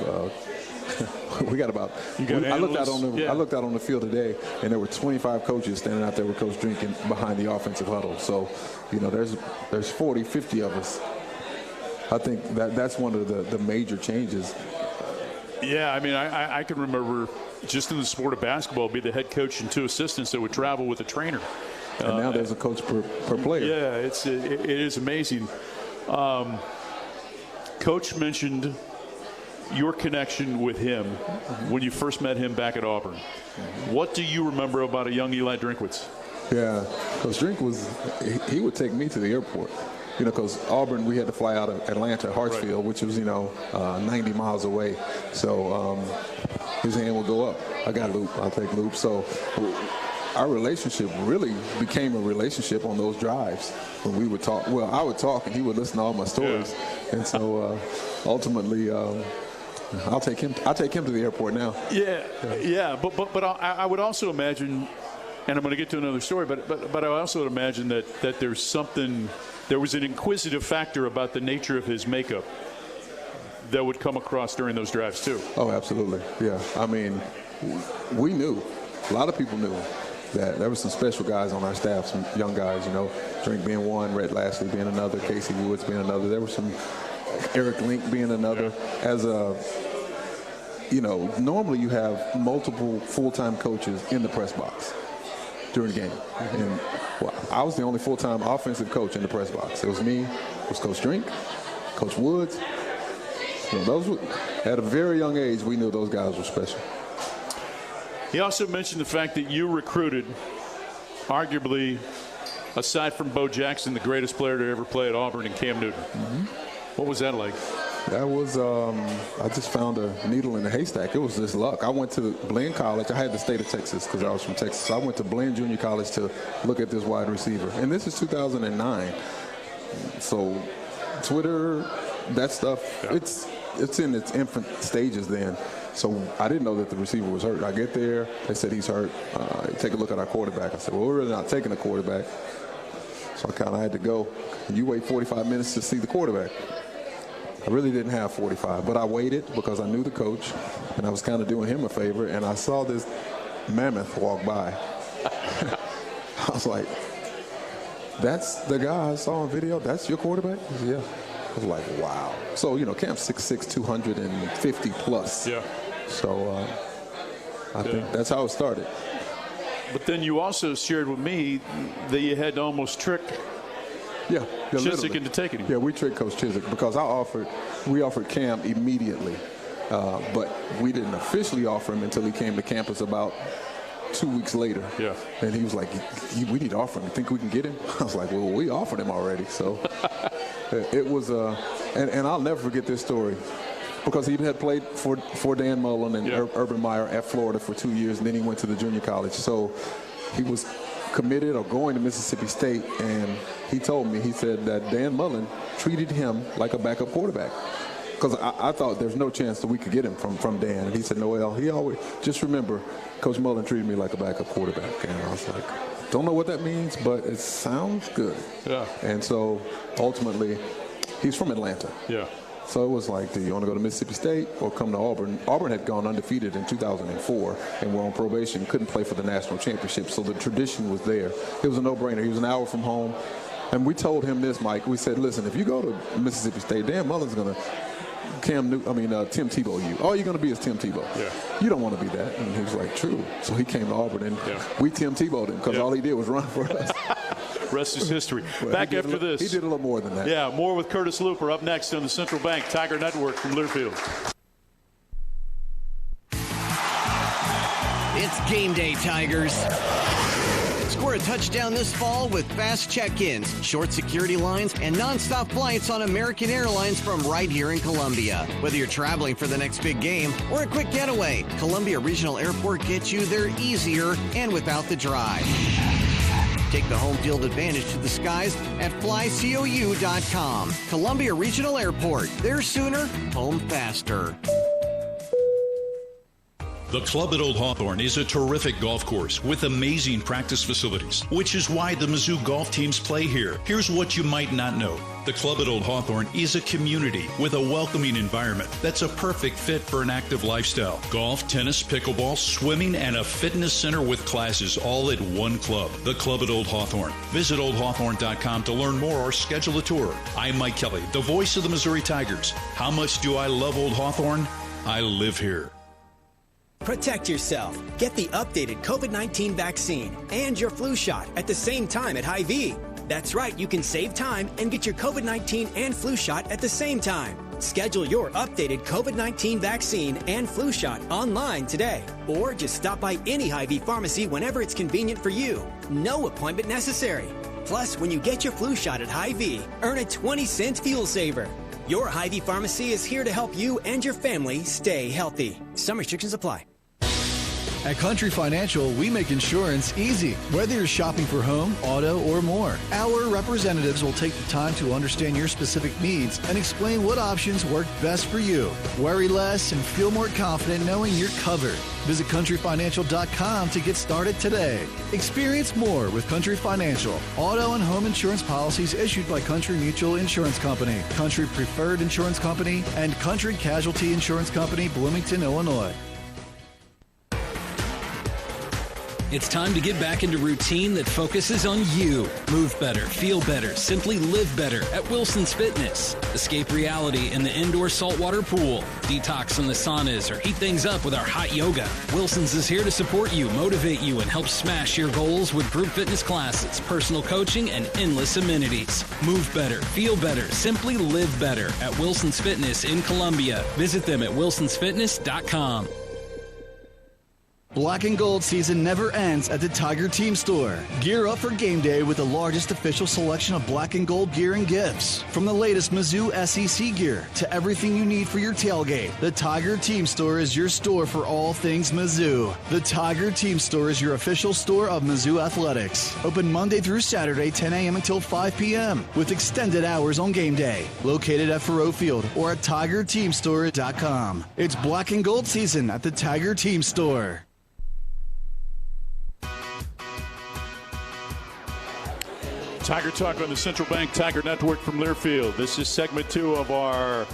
we got about. I looked out on the field today, and there were 25 coaches standing out there with Coach Drinkin behind the offensive huddle. So there's 40, 50 of us. I think that's one of the major changes. Yeah, I mean, I can remember just in the sport of basketball, be the head coach and 2 assistants that would travel with a trainer. And now there's a coach per player. Yeah, it is amazing. Coach mentioned your connection with him when you first met him back at Auburn. What do you remember about a young Eliah Drinkwitz? Yeah, Coach Drink he would take me to the airport. Because Auburn, we had to fly out of Atlanta, Hartsfield, which was, 90 miles away. So his hand would go up. I got loop. I'll take loop. So our relationship really became a relationship on those drives when we would talk. Well, I would talk and he would listen to all my stories. Yeah. And so ultimately, I'll take him to the airport now. Yeah. But I would also imagine, and I'm going to get to another story, but I also would imagine that there was an inquisitive factor about the nature of his makeup that would come across during those drives too. Oh, absolutely. Yeah. I mean, we knew, a lot of people knew that there were some special guys on our staff, some young guys, Drink being one, Rhett Lashley being another, Casey Woods being another. There were some, Eric Link being another. As normally you have multiple full-time coaches in the press box during the game. Mm-hmm. And I was the only full-time offensive coach in the press box. It was me, it was Coach Drink, Coach Woods. At a very young age, we knew those guys were special. He also mentioned the fact that you recruited, arguably, aside from Bo Jackson, the greatest player to ever play at Auburn, and Cam Newton. Mm-hmm. What was that like? That was, I just found a needle in a haystack. It was just luck. I went to Blaine College. I had the state of Texas because I was from Texas. So I went to Blaine Junior College to look at this wide receiver. And this is 2009. So Twitter, that stuff, it's in its infant stages then. So I didn't know that the receiver was hurt. I get there, they said he's hurt. Take a look at our quarterback. I said, well, we're really not taking a quarterback. So I kind of had to go. You wait 45 minutes to see the quarterback. I really didn't have 45, but I waited because I knew the coach, and I was kind of doing him a favor, and I saw this mammoth walk by. I was like, that's the guy I saw on video? That's your quarterback? He said, yeah. I was like, wow. So, Cam's 6'6", 250 plus. Yeah. So I think that's how it started. But then you also shared with me that you had to almost trick Chiswick into taking him. Yeah, we tricked Coach Chiswick because we offered Cam immediately. But we didn't officially offer him until he came to campus about 2 weeks later. Yeah. And he was like, we need to offer him. You think we can get him? I was like, well, we offered him already. So it was, and I'll never forget this story because he had played for Dan Mullen and Urban Meyer at Florida for 2 years, and then he went to the junior college. So he was committed or going to Mississippi State, and he told me, he said that Dan Mullen treated him like a backup quarterback. Because I thought there's no chance that we could get him from Dan. And he said, Noel, he always, just remember, Coach Mullen treated me like a backup quarterback. And I was like, don't know what that means, but it sounds good. Yeah. And so ultimately, he's from Atlanta. Yeah. So it was like, do you want to go to Mississippi State or come to Auburn? Auburn had gone undefeated in 2004 and were on probation, couldn't play for the national championship. So the tradition was there. It was a no-brainer. He was an hour from home. And we told him this, Mike. We said, listen, if you go to Mississippi State, Dan Mullen's going to Tim Tebow you. All you're going to be is Tim Tebow. Yeah. You don't want to be that. And he was like, true. So he came to Auburn, and we Tim Tebowed him because all he did was run for us. Rest is history. Well, Back after this. He did a little more than that. Yeah, more with Curtis Looper up next on the Central Bank Tiger Network from Learfield. It's game day, Tigers. Score a touchdown this fall with fast check-ins, short security lines, and nonstop flights on American Airlines from right here in Columbia. Whether you're traveling for the next big game or a quick getaway, Columbia Regional Airport gets you there easier and without the drive. Take the home field advantage to the skies at flycou.com. Columbia Regional Airport. There sooner, home faster. The Club at Old Hawthorne is a terrific golf course with amazing practice facilities, which is why the Mizzou golf teams play here. Here's what you might not know. The Club at Old Hawthorne is a community with a welcoming environment that's a perfect fit for an active lifestyle. Golf, tennis, pickleball, swimming, and a fitness center with classes all at one club. The Club at Old Hawthorne. Visit oldhawthorne.com to learn more or schedule a tour. I'm Mike Kelly, the voice of the Missouri Tigers. How much do I love Old Hawthorne? I live here. Protect yourself. Get the updated COVID-19 vaccine and your flu shot at the same time at Hy-Vee. That's right, you can save time and get your COVID-19 and flu shot at the same time. Schedule your updated COVID-19 vaccine and flu shot online today. Or just stop by any Hy-Vee pharmacy whenever it's convenient for you. No appointment necessary. Plus, when you get your flu shot at Hy-Vee, earn a 20-cent fuel saver. Your Hy-Vee pharmacy is here to help you and your family stay healthy. Some restrictions apply. At Country Financial, we make insurance easy. Whether you're shopping for home, auto, or more, our representatives will take the time to understand your specific needs and explain what options work best for you. Worry less and feel more confident knowing you're covered. Visit countryfinancial.com to get started today. Experience more with Country Financial. Auto and home insurance policies issued by Country Mutual Insurance Company, Country Preferred Insurance Company, and Country Casualty Insurance Company, Bloomington, Illinois. It's time to get back into routine that focuses on you. Move better, feel better, simply live better at Wilson's Fitness. Escape reality in the indoor saltwater pool. Detox from the saunas or heat things up with our hot yoga. Wilson's is here to support you, motivate you, and help smash your goals with group fitness classes, personal coaching, and endless amenities. Move better, feel better, simply live better at Wilson's Fitness in Columbia. Visit them at wilsonsfitness.com. Black and Gold season never ends at the Tiger Team Store. Gear up for game day with the largest official selection of black and gold gear and gifts. From the latest Mizzou SEC gear to everything you need for your tailgate, the Tiger Team Store is your store for all things Mizzou. The Tiger Team Store is your official store of Mizzou Athletics. Open Monday through Saturday, 10 a.m. until 5 p.m. with extended hours on game day. Located at Faroe Field or at TigerTeamStore.com. It's Black and Gold season at the Tiger Team Store. Tiger Talk on the Central Bank Tiger Network from Learfield. This is segment 2 of our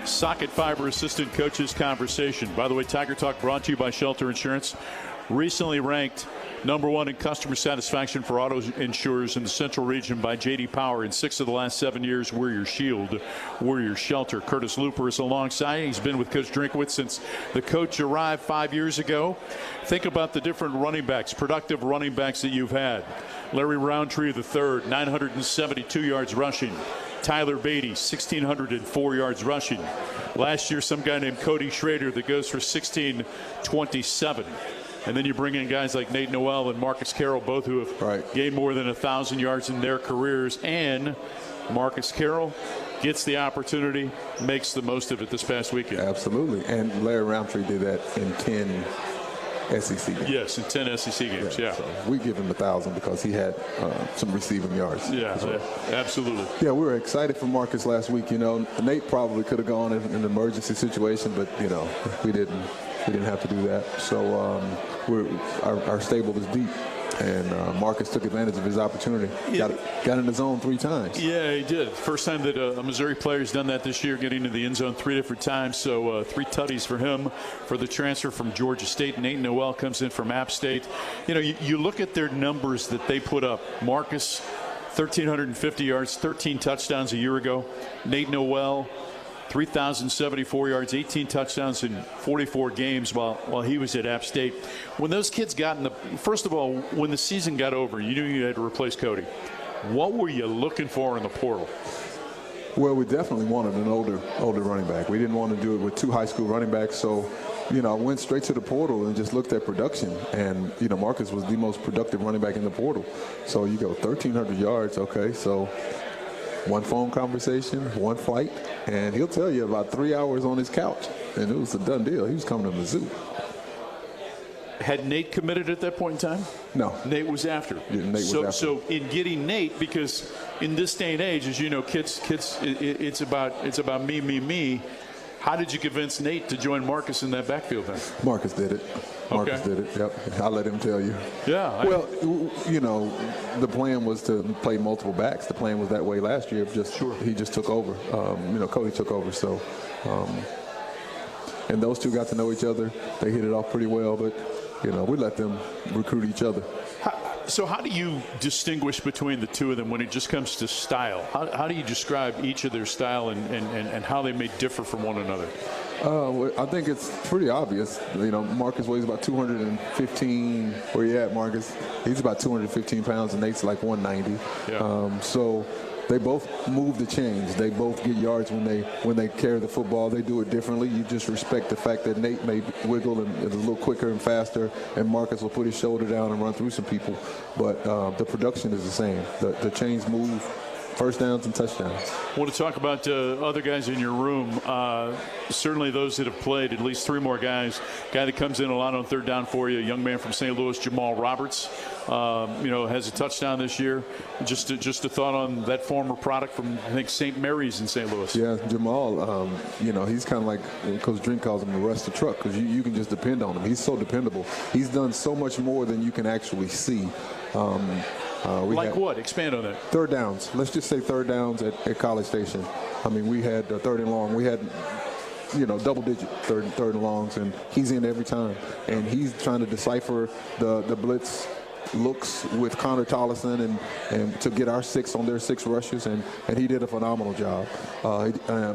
Socket Fiber Assistant Coaches Conversation. By the way, Tiger Talk brought to you by Shelter Insurance. Recently ranked #1 in customer satisfaction for auto insurers in the Central region by J.D. Power. In 6 of the last 7 years, we're your shield, we're your shelter. Curtis Looper is alongside. He's been with Coach Drinkwitz since the coach arrived 5 years ago. Think about the different running backs, productive running backs that you've had. Larry Roundtree III, 972 yards rushing. Tyler Beatty, 1,604 yards rushing. Last year, some guy named Cody Schrader that goes for 1,627. And then you bring in guys like Nate Noel and Marcus Carroll, both who have gained more than 1,000 yards in their careers. And Marcus Carroll gets the opportunity, makes the most of it this past weekend. Absolutely. And Larry Roundtree did that in 10 SEC games. Yes, in 10 SEC games, yeah. So we give him 1,000 because he had some receiving yards. Yeah, absolutely. Yeah, we were excited for Marcus last week. You know, Nate probably could have gone in an emergency situation, but, you know, we didn't have to do that. So our stable is deep. And Marcus took advantage of his opportunity. Got in the zone 3 times. Yeah, he did. First time that a Missouri player's done that this year, getting into the end zone 3 different times. So 3 tutties for him for the transfer from Georgia State. Nate Noel comes in from App State. You know, you look at their numbers that they put up. Marcus, 1,350 yards, 13 touchdowns a year ago. Nate Noel, 3,074 yards, 18 touchdowns in 44 games while he was at App State. When those kids got first of all, when the season got over, you knew you had to replace Cody. What were you looking for in the portal? Well, we definitely wanted an older running back. We didn't want to do it with 2 high school running backs, so you know, I went straight to the portal and just looked at production. And, you know, Marcus was the most productive running back in the portal. So you go 1,300 yards, okay, so 1 phone conversation, 1 flight, and he'll tell you about 3 hours on his couch. And it was a done deal. He was coming to Mizzou. Had Nate committed at that point in time? No. Nate was after. Yeah, Nate was after. So in getting Nate, because in this day and age, as you know, kids, it's about me. How did you convince Nate to join Marcus in that backfield then? Marcus did it. Marcus did it. Yep. I'll let him tell you. Yeah. Well, you know, the plan was to play multiple backs. The plan was that way last year. He just took over. You know, Cody took over. So, and those two got to know each other. They hit it off pretty well, but, you know, we let them recruit each other. So how do you distinguish between the two of them when it just comes to style? How do you describe each of their style and how they may differ from one another? Well, I think it's pretty obvious. You know, Marcus weighs about 215. Where you at, Marcus? He's about 215 pounds, and Nate's like 190. Yeah. So they both move the chains. They both get yards when they carry the football. They do it differently. You just respect the fact that Nate may wiggle and is a little quicker and faster, and Marcus will put his shoulder down and run through some people. But the production is the same. The chains move first downs and touchdowns. I want to talk about other guys in your room. Certainly those that have played, at least 3 more guys. Guy that comes in a lot on third down for you, a young man from St. Louis, Jamal Roberts, has a touchdown this year. Just a thought on that former product from, I think, St. Mary's in St. Louis. Yeah, Jamal, he's kind of like Coach Drink calls him the rust of truck, because you can just depend on him. He's so dependable. He's done so much more than you can actually see. What? Expand on that. Third downs. Let's just say third downs at College Station. I mean, we had third and long. We had, double-digit third and longs, and he's in every time. And he's trying to decipher the blitz looks with Connor Tollison and to get our 6 on their 6 rushes, and he did a phenomenal job.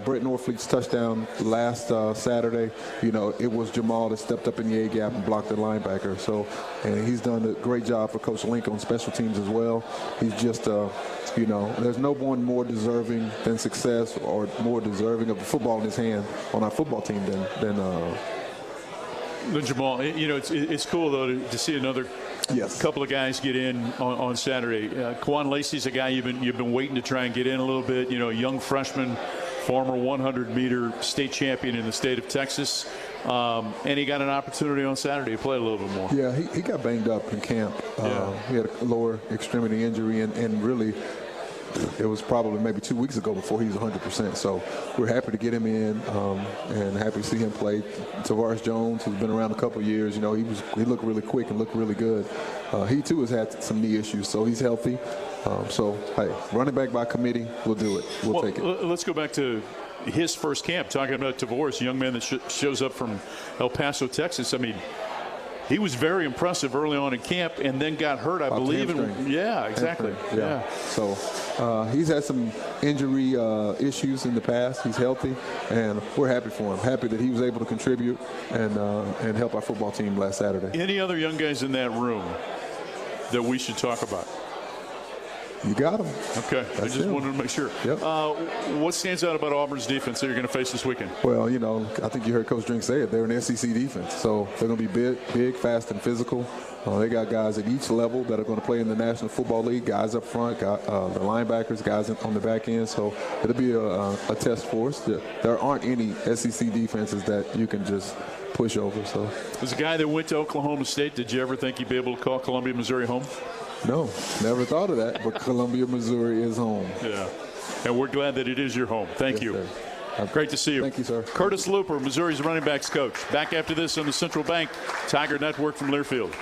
Brett Norfleet's touchdown last Saturday, it was Jamal that stepped up in the A-gap and blocked the linebacker. So, and he's done a great job for Coach Link on special teams as well. He's just, there's no one more deserving than success or more deserving of the football in his hand on our football team than Jamal. It's cool, though, to see another couple of guys get in on Saturday. Quan Lacey's a guy you've been waiting to try and get in a little bit. Young freshman, former 100-meter state champion in the state of Texas. And he got an opportunity on Saturday to play a little bit more. Yeah, he got banged up in camp. He had a lower extremity injury, and really it was probably maybe 2 weeks ago before he was 100%. So we're happy to get him in and happy to see him play. Tavares Jones, who's been around a couple of years, he looked really quick and looked really good. He, too, has had some knee issues, so he's healthy. Hey, running back by committee, we'll do it. We'll take it. Let's go back to his first camp, talking about Tavares, a young man that shows up from El Paso, Texas. I mean, he was very impressive early on in camp and then got hurt, I believe. Yeah, exactly. Yeah. So he's had some injury issues in the past. He's healthy, and we're happy for him. Happy that he was able to contribute and help our football team last Saturday. Any other young guys in that room that we should talk about? You got him. Okay. I just wanted to make sure. Yep. What stands out about Auburn's defense that you're going to face this weekend? Well, I think you heard Coach Drink say it. They're an SEC defense. So they're going to be big, fast, and physical. They got guys at each level that are going to play in the National Football League, guys up front, the linebackers, guys on the back end. So it'll be a test for us. There aren't any SEC defenses that you can just push over. So, as a guy that went to Oklahoma State, did you ever think you'd be able to call Columbia, Missouri home? No, never thought of that, but Columbia, Missouri is home. Yeah, and we're glad that it is your home. Thank you. Sir. Great to see you. Thank you, sir. Curtis Looper, Missouri's running backs coach. Back after this on the Central Bank Tiger Network from Learfield.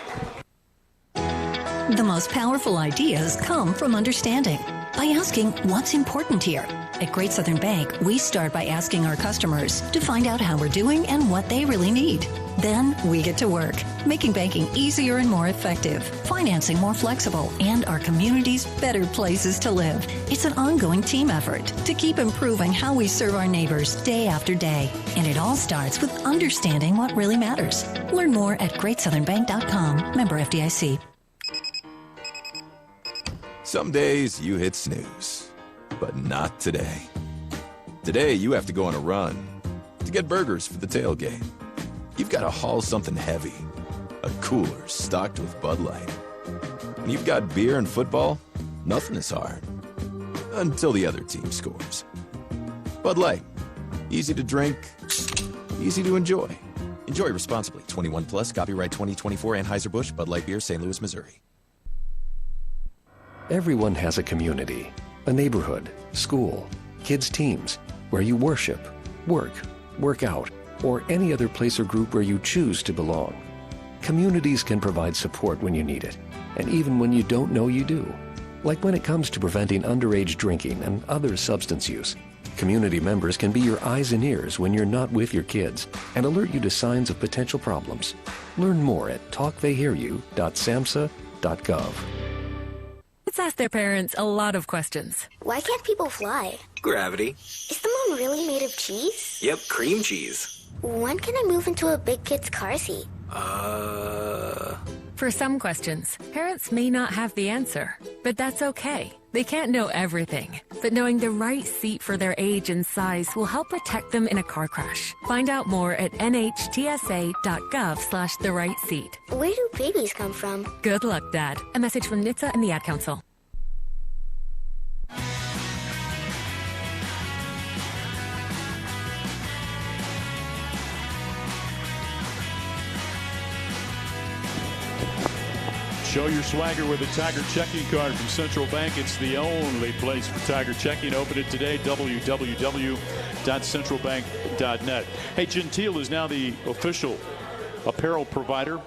The most powerful ideas come from understanding. By asking what's important here. At Great Southern Bank, we start by asking our customers to find out how we're doing and what they really need. Then we get to work, making banking easier and more effective, financing more flexible, and our communities better places to live. It's an ongoing team effort to keep improving how we serve our neighbors day after day. And it all starts with understanding what really matters. Learn more at greatsouthernbank.com. Member FDIC. Some days you hit snooze, but not today. Today you have to go on a run to get burgers for the tailgate. You've got to haul something heavy, a cooler stocked with Bud Light. And you've got beer and football, nothing is hard. Until the other team scores. Bud Light, easy to drink, easy to enjoy. Enjoy responsibly. 21 plus, copyright 2024, Anheuser-Busch, Bud Light Beer, St. Louis, Missouri. Everyone has a community, a neighborhood, school, kids' teams, where you worship, work out, or any other place or group where you choose to belong. Communities can provide support when you need it, and even when you don't know you do. Like when it comes to preventing underage drinking and other substance use. Community members can be your eyes and ears when you're not with your kids and alert you to signs of potential problems. Learn more at talkthehearyou.samhsa.gov. Kids ask their parents a lot of questions. Why can't people fly? Gravity. Is the moon really made of cheese? Yep, cream cheese. When can I move into a big kid's car seat? For some questions, parents may not have the answer, but that's okay. They can't know everything, but knowing the right seat for their age and size will help protect them in a car crash. Find out more at nhtsa.gov/the-right-seat. Where do babies come from? Good luck, Dad. A message from NHTSA and the Ad Council. Show your swagger with a Tiger checking card from Central Bank. It's the only place for Tiger checking. Open it today, www.centralbank.net. Hey, Gentile is now the official apparel provider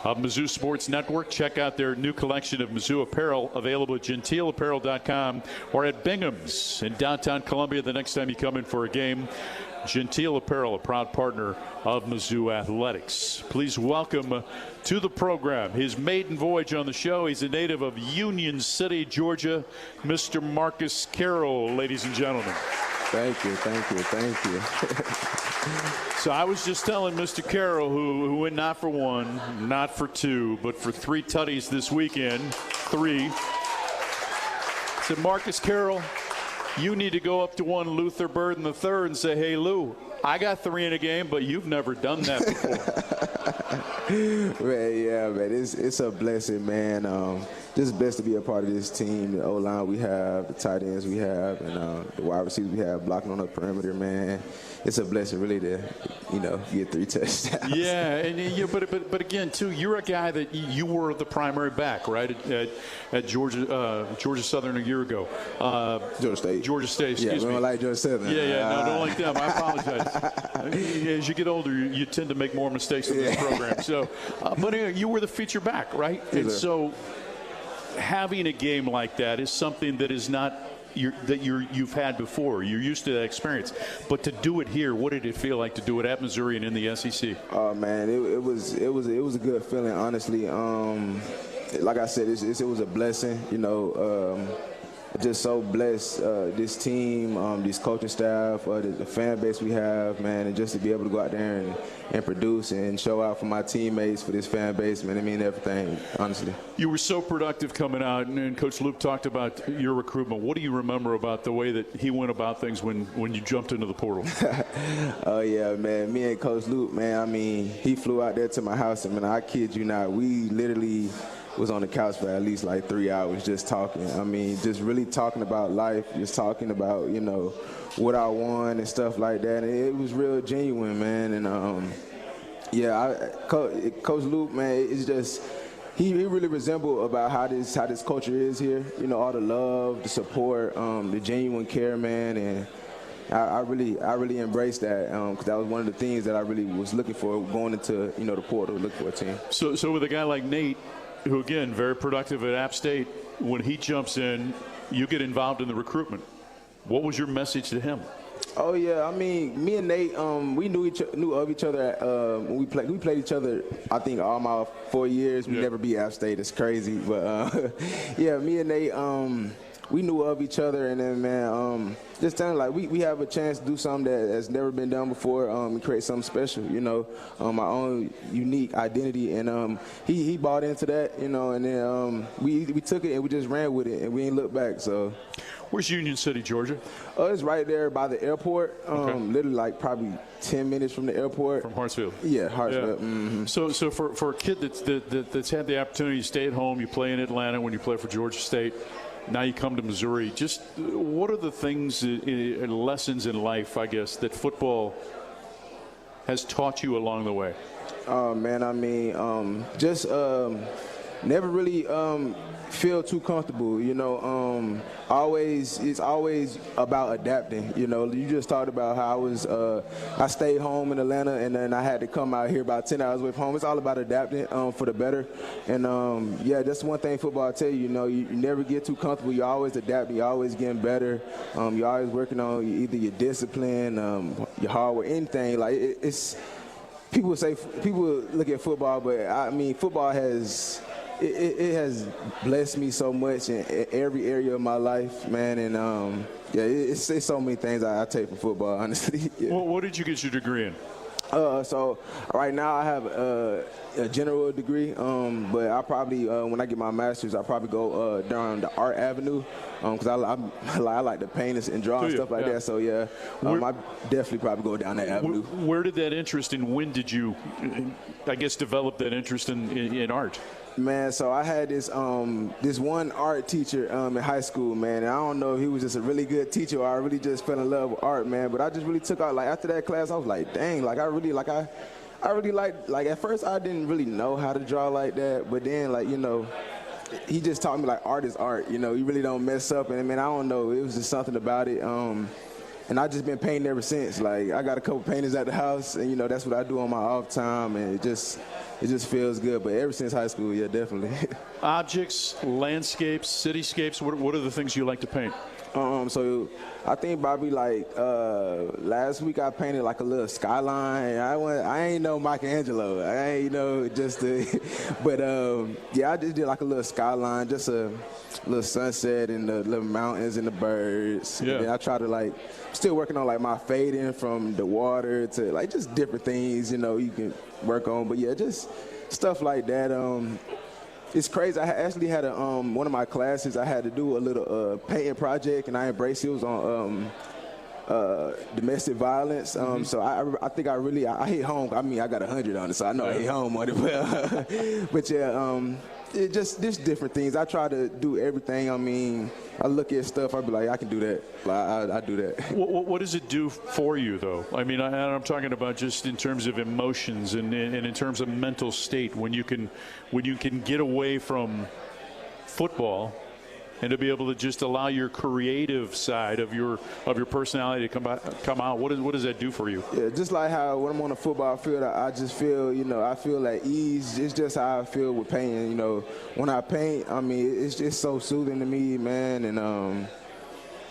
of Mizzou Sports Network. Check out their new collection of Mizzou apparel available at gentileapparel.com or at Bingham's in downtown Columbia the next time you come in for a game. Gentile Apparel, a proud partner of Mizzou Athletics. Please welcome to the program, his maiden voyage on the show. He's a native of Union City, Georgia, Mr. Marcus Carroll, ladies and gentlemen. Thank you. So I was just telling Mr. Carroll, who went not for one, not for two, but for 3 tutties this weekend, 3. I said, Marcus Carroll, you need to go up to one Luther Burden III and say, hey, Lou, I got 3 in a game, but you've never done that before. Man, it's a blessing, man. Just blessed to be a part of this team. The O-line we have, the tight ends we have, and the wide receivers we have blocking on the perimeter, man. It's a blessing, really, to get 3 touchdowns. Yeah, and but again, too, you're a guy that you were the primary back, right, at Georgia Southern a year ago. Georgia State. Excuse me. We don't like Georgia Southern. No, don't like them. I apologize. As you get older, you tend to make more mistakes in this program. So, but you were the feature back, right? Yes, and sir. so, having a game like that is something that is not. You've had before. You're used to that experience. But to do it here, what did it feel like to do it at Missouri and in the SEC? Oh man, it was a good feeling, honestly. Like I said, it was a blessing. Just so blessed, this team, this coaching staff, the fan base we have, man, and just to be able to go out there and produce and show out for my teammates, for this fan base, man, I mean everything, honestly. You were so productive coming out, and Coach Luke talked about your recruitment. What do you remember about the way that he went about things when you jumped into the portal? Oh, yeah, man, me and Coach Luke, man, I mean, he flew out there to my house, and, man, I kid you not, we literally was on the couch for at least like 3 hours just talking. I mean, just really talking about life, just talking about, what I won and stuff like that. And it was real genuine, man. And, Coach Luke, man, it's just he really resembled about how this culture is here. All the love, the support, the genuine care, man. And I really embraced that because that was one of the things that I really was looking for going into, the portal, looking for a team. So with a guy like Nate, who, again, very productive at App State, when he jumps in, you get involved in the recruitment. What was your message to him? Oh, yeah. I mean, me and Nate, we knew of each other when we played each other, I think, all my 4 years. We never beat App State. It's crazy. But, me and Nate, we knew of each other. And then, man, just telling like we have a chance to do something that has never been done before and create something special, my own unique identity. And he bought into that, and then we took it and we just ran with it and we ain't looked back. So, where's Union City, Georgia? It's right there by the airport. Literally like probably 10 minutes from the airport. From Hartsfield. Yeah, Hartsfield. Yeah. Mm-hmm. So for a kid that's had the opportunity to stay at home, you play in Atlanta when you play for Georgia State. Now you come to Missouri. Just what are the things and lessons in life, I guess, that football has taught you along the way? Oh, man, I mean, just never really feel too comfortable, it's always about adapting, You just talked about how I stayed home in Atlanta and then I had to come out here about 10 hours away from home. It's all about adapting for the better. And, that's one thing football I tell you, you never get too comfortable. You're always adapting. You're always getting better. You're always working on either your discipline, your hard work, anything. Like, it's people look at football, but, I mean, football has – It has blessed me so much in every area of my life, man. And, it's so many things I take from football, honestly. Yeah. Well, what did you get your degree in? So right now I have a general degree, but I probably, when I get my master's, I probably go down the art avenue because I like to paint and draw and stuff like that. So, I definitely probably go down that avenue. Where did that interest and when did you, I guess, develop that interest in art? Man, so I had this one art teacher in high school, man, and I don't know if he was just a really good teacher or I really just fell in love with art, man, but I just really took out, like, after that class, I was like, dang, like, I I really like at first I didn't really know how to draw like that, but then he just taught me art is art. You really don't mess up, and I don't know, it was just something about it. And I just been painting ever since. I got a couple paintings at the house, and that's what I do on my off time, and it just feels good. But ever since high school, yeah, definitely. Objects, landscapes, cityscapes. What are the things you like to paint? So I think probably last week I painted a little skyline. I ain't no Michelangelo. I ain't but I just did a little skyline, just a little sunset and the little mountains and the birds. Yeah. And then I try to still working on my fading from the water to just different things, you can work on. But yeah, just stuff like that. It's crazy. I actually had one of my classes. I had to do a little painting project, and I embraced it. It was on domestic violence. So I think I hit home. I got 100 on it, so I know I hit home on it. But yeah, it just different things. I try to do everything. I look at stuff. I be like, I can do that. I do that. What does it do for you, though? I'm talking about just in terms of emotions and in terms of mental state. When you can get away from football and to be able to just allow your creative side of your personality to come out. What does that do for you? Yeah, just like how when I'm on the football field, I just feel, I feel at ease. It's just how I feel with painting. When I paint, it's just so soothing to me, man. And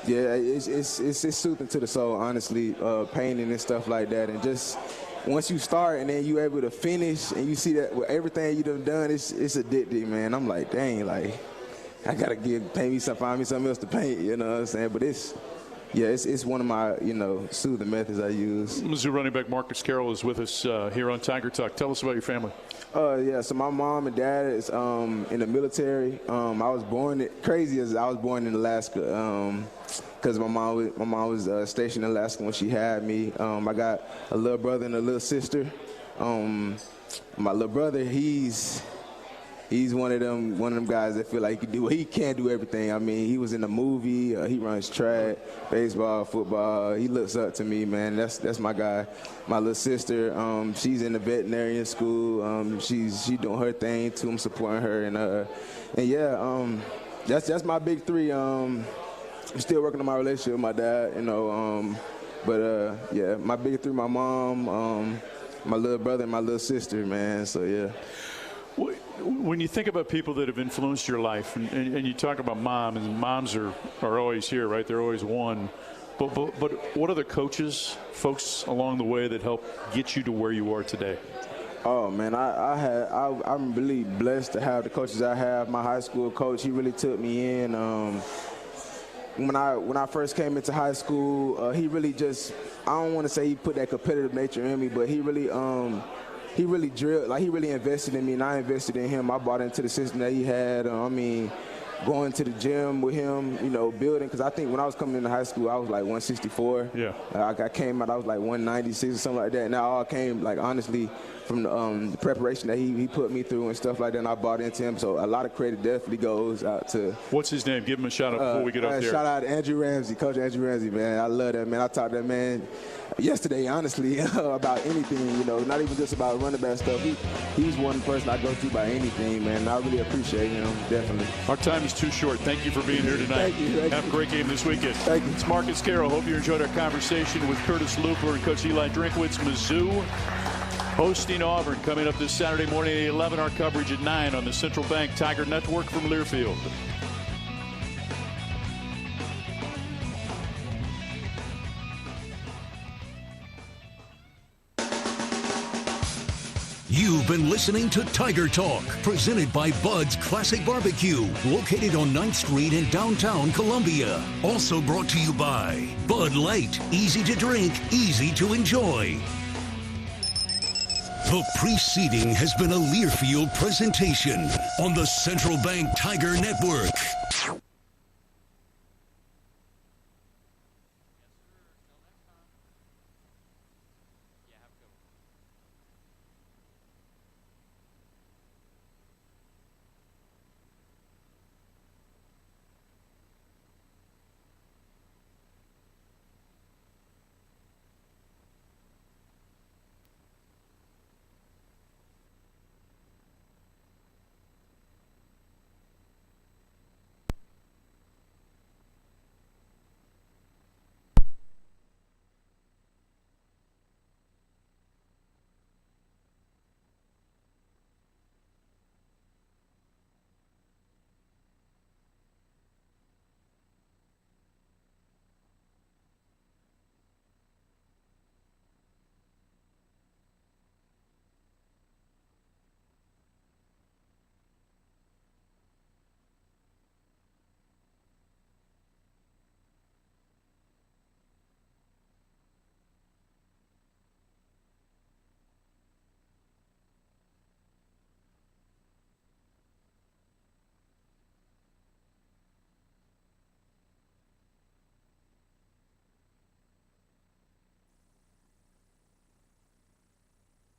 yeah, it's soothing to the soul, honestly, painting and stuff like that. And just once you start and then you're able to finish and you see that with everything you've done, it's addicting, man. I'm like, dang, I gotta find me something else to paint, you know what I'm saying? But it's one of my, soothing methods I use. Mizzou running back Marcus Carroll is with us here on Tiger Talk. Tell us about your family. Yeah, so my mom and dad is in the military. I was born in Alaska because my mom was stationed in Alaska when she had me. I got a little brother and a little sister. My little brother, he's one of them guys that feel like he can't do everything. He was in the movie. He runs track, baseball, football. He looks up to me, man. That's my guy. My little sister, she's in the veterinarian school. She's doing her thing too. I'm supporting her, and yeah, that's my big three. I'm still working on my relationship with my dad, but yeah, my big three: my mom, my little brother, and my little sister, man. So yeah. When you think about people that have influenced your life, and you talk about mom, and moms are always here, right? They're always one. But what other coaches, folks along the way that help get you to where you are today? Oh man, I'm really blessed to have the coaches I have. My high school coach, he really took me in. When I first came into high school, he really I don't want to say he put that competitive nature in me, but he really drilled, he really invested in me, and I invested in him. I bought into the system that he had. Going to the gym with him, building, because I think when I was coming into high school, I was 164. Yeah. I came out, I was 196 or something like that. And that all came, honestly, from the preparation that he put me through and stuff like that, and I bought into him. So a lot of credit definitely goes out to. What's his name? Give him a shout out before we get up there. Shout out to Andrew Ramsey, Coach Andrew Ramsey, man. I love that, man. I talked to that man yesterday, honestly, about anything, not even just about running back stuff. He's one person I go to about anything, man. And I really appreciate him, definitely. Our time is too short. Thank you for being here tonight. Thank you. Have a great game this weekend. Thank you. It's Marcus Carroll. Hope you enjoyed our conversation with Curtis Looper and Coach Eliah Drinkwitz. Mizzou hosting Auburn coming up this Saturday morning at 11. Our coverage at 9 on the Central Bank Tiger Network from Learfield. You've been listening to Tiger Talk, presented by Bud's Classic Barbecue, located on 9th Street in downtown Columbia. Also brought to you by Bud Light, easy to drink, easy to enjoy. The preceding has been a Learfield presentation on the Central Bank Tiger Network.